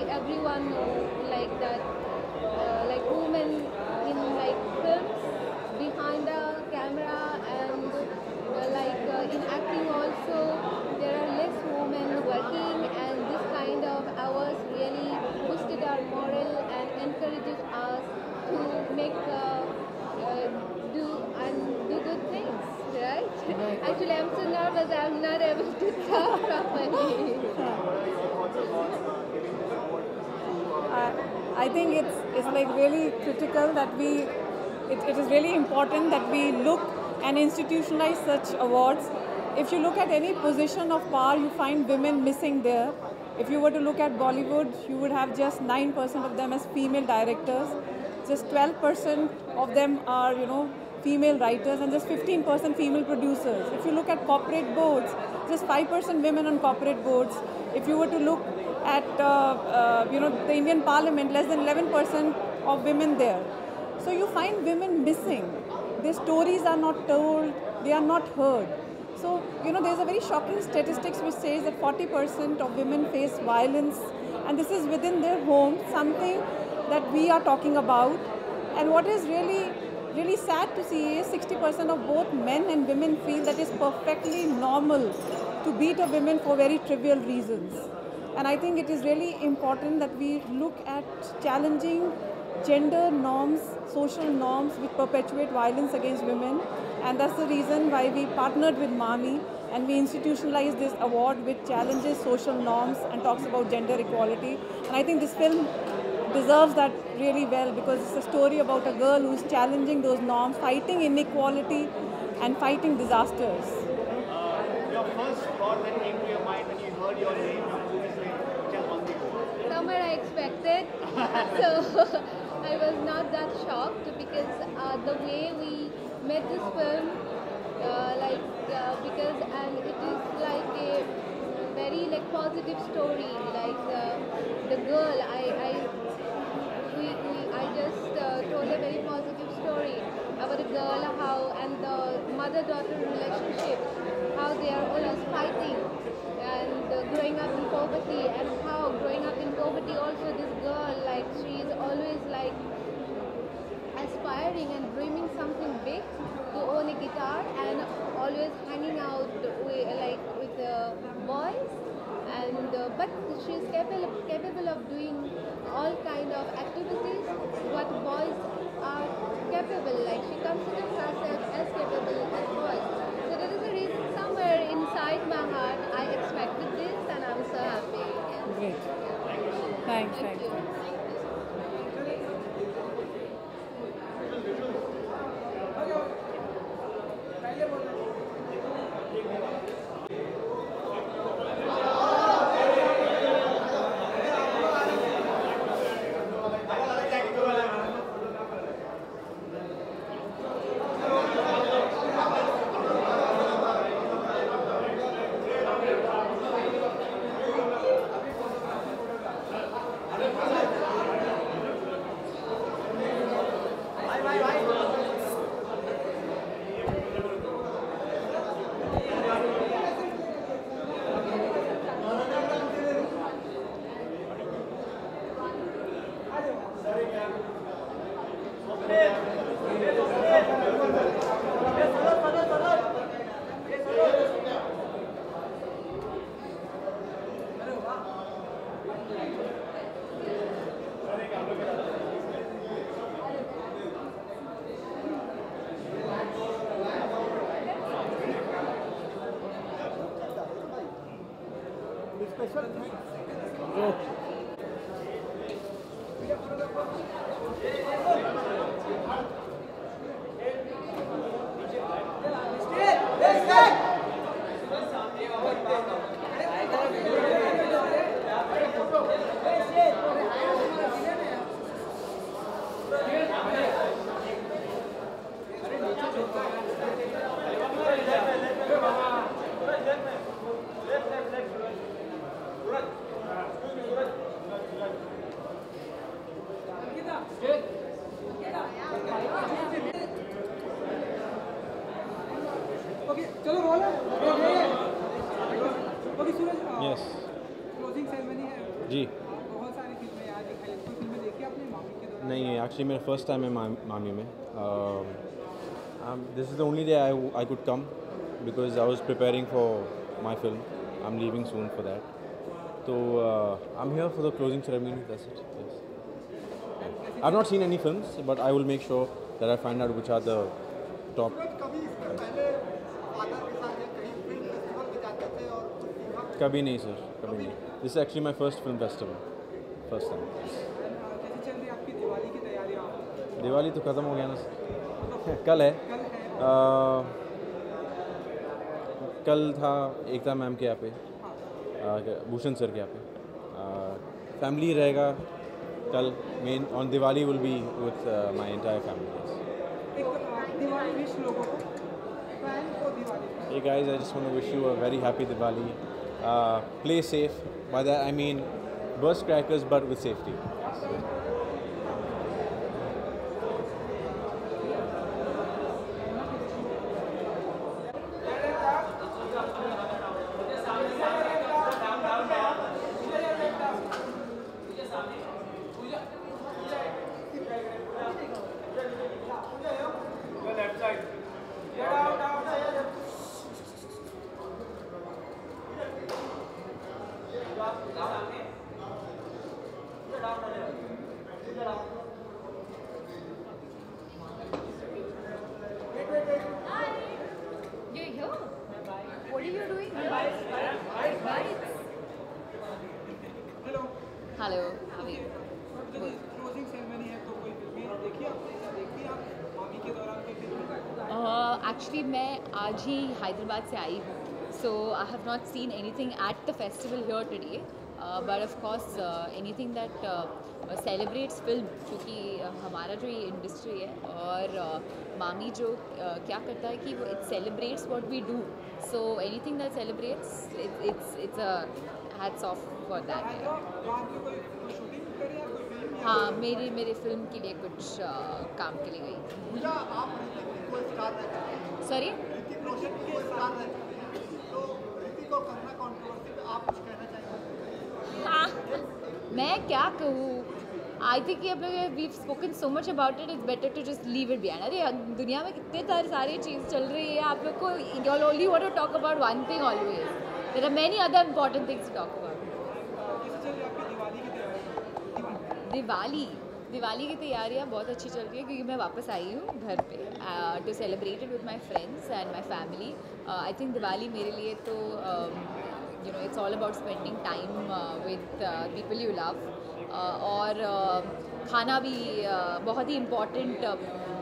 Everyone know like that, like women in like films behind the camera and in acting also there are less women working, and this kind of hours really boosted our moral and encourages us to make do good things, right? Actually, I'm so nervous. I'm not able to talk properly. I think it's like really critical that it is really important that we look and institutionalize such awards. If you look at any position of power, you find women missing there. If you were to look at Bollywood, you would have just 9% of them as female directors, just 12% of them are, female writers, and just 15% female producers. If you look at corporate boards, just 5% women on corporate boards. If you were to look at, the Indian Parliament, less than 11% of women there. So you find women missing. Their stories are not told, they are not heard. So, there's a very shocking statistics which says that 40% of women face violence, and this is within their home, something that we are talking about. And what is really, really sad to see is 60% of both men and women feel that it's perfectly normal to beat a woman for very trivial reasons. And I think it is really important that we look at challenging gender norms, social norms which perpetuate violence against women. And that's the reason why we partnered with MAMI and we institutionalized this award which challenges social norms and talks about gender equality. And I think this film deserves that really well, because it's a story about a girl who's challenging those norms, fighting inequality and fighting disasters. Your first thought that came to your mind when you heard your name, Somewhere I expected, so I was not that shocked, because the way we made this film, because it is like a very positive story, the girl, I just told a very positive story about a girl, how, and the mother-daughter relationship, how they are always fighting and growing up in poverty, and how growing up in poverty also this girl, she is always aspiring and dreaming something big, to own a guitar and always hanging out with boys, and but she is capable of doing all kind of activities what boys are capable, she considers herself as capable as boys. So that is the reason somewhere inside my heart I expected this, and I'm so happy. Great. Thanks. Okay, चलो role है। Okay, सूरज। Yes. Closing ceremony है जी बहुत सारी फिल्में यहाँ दिखाई कोई फिल्में देखी आपने मामी के दौरान नहीं एक्चुअली मेरा फर्स्ट टाइम है मामी में this is the only day I could come because I was preparing for my film I am leaving soon for that तो I am here for the closing ceremony that's it yes I have not seen any films but I will make sure that I find out which are the top कभी नहीं sir कभी नहीं this is actually my first film festival first time कैसी चल रही है आपकी दिवाली की तैयारियाँ दिवाली तो ख़त्म हो गया ना कल है कल था एकता मैम के यहाँ पे भूषण सर के यहाँ पे फैमिली रहेगा कल main on Diwali will be with my entire family Diwali wish लोगों को फैन को Diwali Hey guys, I just want to wish you a very happy Diwali. Play safe. By that I mean burst crackers but with safety. Hello, how are you? Closing ceremony है तो कोई फिल्में देखी आपने देखी आप मामी के दौरान कोई फिल्म Actually, मैं आज ही हैदराबाद से आई हूँ, so I have not seen anything at the festival here today. But of course, anything that celebrates film, क्योंकि हमारा जो ये इंडस्ट्री है और मामी जो क्या करता है कि वो it celebrates what we do. So anything that celebrates, it's a hats off for that. हाँ मेरे फिल्म के लिए कुछ काम के लिए गई थी सॉरी हाँ मैं क्या कहूँ आई थिंक अब we spoken so much about it it's better to just leave it behind अरे दुनिया में कितने सारी चीज़ चल रही है आप लोग को you only want to talk about one thing always there are many other important things to talk about Diwali की तैयारियाँ बहुत अच्छी चल रही है क्योंकि मैं वापस आई हूँ घर पे to celebrate it with my friends and my family I think Diwali मेरे लिए तो you know it's all about spending time with people you love और खाना भी बहुत ही इम्पॉर्टेंट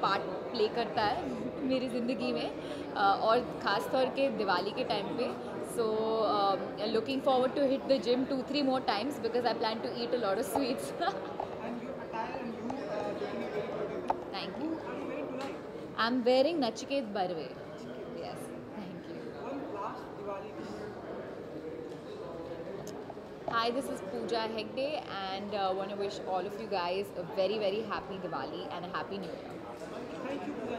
पार्ट प्ले करता है मेरी ज़िंदगी में और ख़ास तौर के दिवाली के टाइम पे so looking forward to hit the gym 2-3 more times because I plan to eat a lot of sweets. Thank you. I'm wearing Nachiket Barve. Yes, thank you. Hi, this is Pooja Hegde and want to wish all of you guys a very very happy Diwali and a happy New Year. Thank you, Pooja.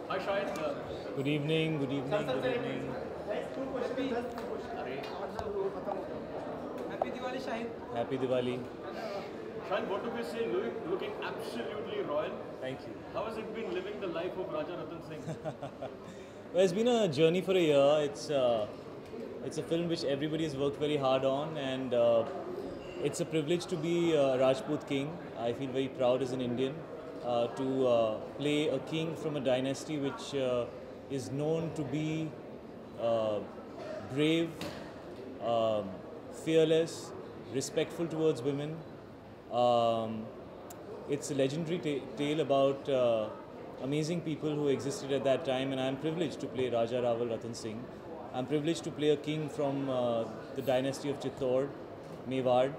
Hi Shahid. Good evening, good evening, good evening. Happy Diwali, Shahid. Happy Diwali. Shahid, what do we say? Looking absolutely royal. Thank you. How has it been living the life of Raja Ratan Singh? Well, it's been a journey for a year. It's a film which everybody has worked very hard on, and it's a privilege to be a Rajput king. I feel very proud as an Indian to play a king from a dynasty which is known to be brave, fearless, respectful towards women. It's a legendary tale about amazing people who existed at that time, and I'm privileged to play Raja Raval Ratan Singh. I'm privileged to play a king from the dynasty of Chittor, Mewar.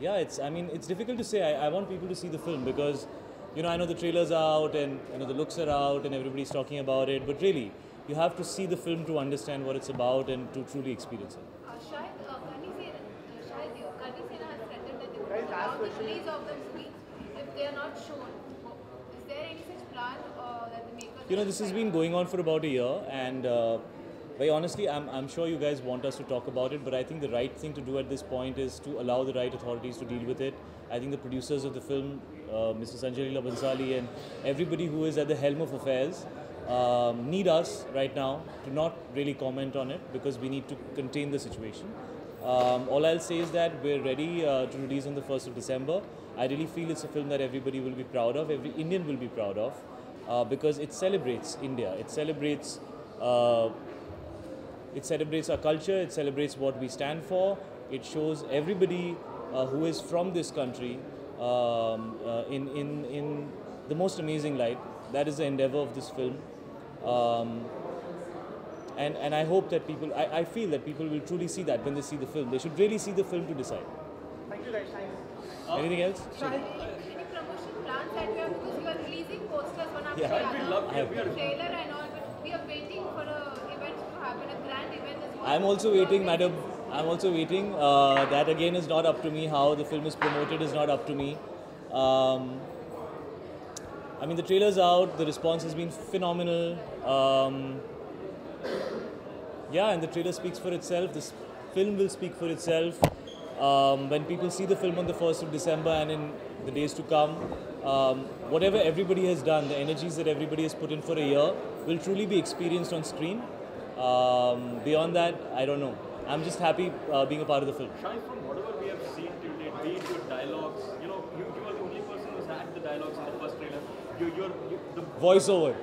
Yeah, it's difficult to say. I want people to see the film because, you know, I know the trailers are out and, you know, the looks are out and everybody's talking about it, but really, you have to see the film to understand what it's about and to truly experience it. Shahid Sena has threatened that they will allow the release of the movie if they are not shown. Is there any such plan that the makers... You know, this has been going on for about a year, and very honestly, I'm sure you guys want us to talk about it, but I think the right thing to do at this point is to allow the right authorities to deal with it. I think the producers of the film, Mr. Sanjay Leela Bhansali and everybody who is at the helm of affairs, need us right now to not really comment on it because we need to contain the situation. All I'll say is that we're ready to release on the 1st of December. I really feel it's a film that everybody will be proud of, every Indian will be proud of, because it celebrates India, it celebrates our culture, it celebrates what we stand for, it shows everybody who is from this country in the most amazing light. That is the endeavor of this film. And I hope that people, I feel that people will truly see that when they see the film. They should really see the film to decide. Thank you guys. Anything else? Any promotion plans that you have, because you are releasing posters one after the Yeah. trailer and all, but we are waiting for an event to happen, a grand event as well. I'm also waiting, madam. I'm also waiting. That again is not up to me. How the film is promoted is not up to me. I mean, the trailer's out. The response has been phenomenal. Yeah, and the trailer speaks for itself. This film will speak for itself. When people see the film on the 1st of December and in the days to come, whatever everybody has done, the energies that everybody has put in for a year will truly be experienced on screen. Beyond that, I don't know. I'm just happy being a part of the film. Shai, from whatever we have seen till date, be it your dialogues, you know, you are the only person who's had the dialogues in the first trailer. The voiceover.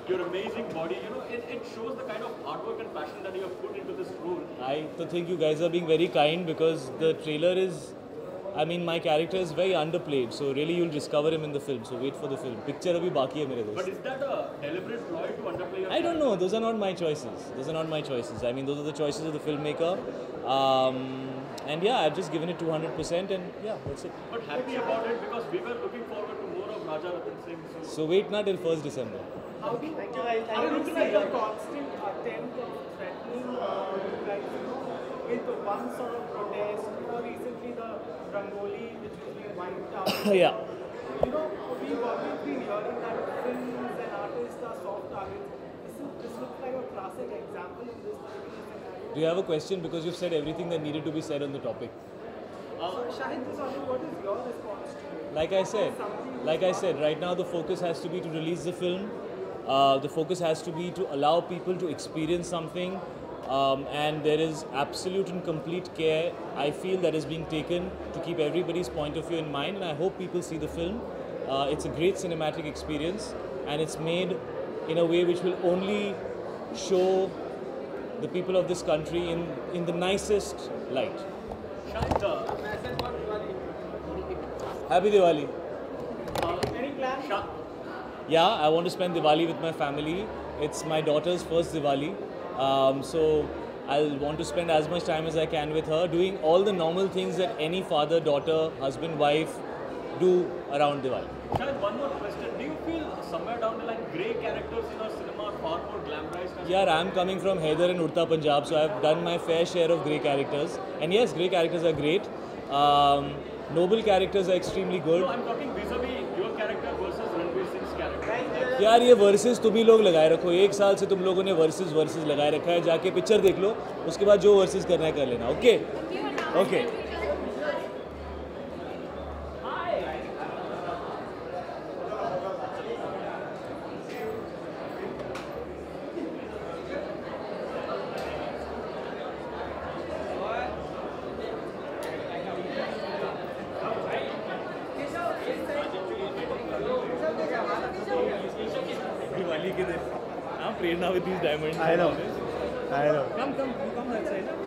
Your amazing body, you know, it shows the kind of hard work and passion that you have put into this role. I think you guys are being very kind because the trailer is, I mean, my character is very underplayed, so really you'll discover him in the film, so wait for the film. Picture abhi baki hai mere dost. But is that a deliberate ploy to underplay your I don't know, those are not my choices. Those are not my choices. I mean, those are the choices of the filmmaker. And yeah, I've just given it 200% and yeah, that's it. But happy about it because we were looking forward to more of Raja Ratan Singh. So wait not till 1st December. How do you see the constant attempt of threatening with one sort of protest, or recently the Rangoli which was being wiped out? Yeah. You know, we've always been hearing that films and artists are soft targets. This looks like a classic example of this particular scenario. Do you have a question? Because you've said everything that needed to be said on the topic. So Shahid Dusani, what is your response to it? Like I said, right now the focus has to be to release the film. The focus has to be to allow people to experience something, and there is absolute and complete care, I feel, that is being taken to keep everybody's point of view in mind, and I hope people see the film. It's a great cinematic experience, and it's made in a way which will only show the people of this country in the nicest light. Happy Diwali. Any plans? Yeah, I want to spend Diwali with my family. It's my daughter's first Diwali. So I'll want to spend as much time as I can with her, doing all the normal things that any father, daughter, husband, wife do around Diwali. Shahid, one more question. Do you feel somewhere down the line grey characters in our cinema are far more glamorized? Yeah, I'm coming from Hyder and Urta Punjab, so I've done my fair share of grey characters. And yes, grey characters are great. Noble characters are extremely good. No, I'm talking vis-a-vis your character versus Ranveer Singh's character. यार ये versus तुम ही लोग लगाए रखो, एक साल से तुम लोगों ने वर्सेस लगाए रखा है, जाके पिक्चर देख लो, उसके बाद जो वर्सेस करना है कर लेना, okay? Okay. With these diamonds. I know. I know. Come, you come that side.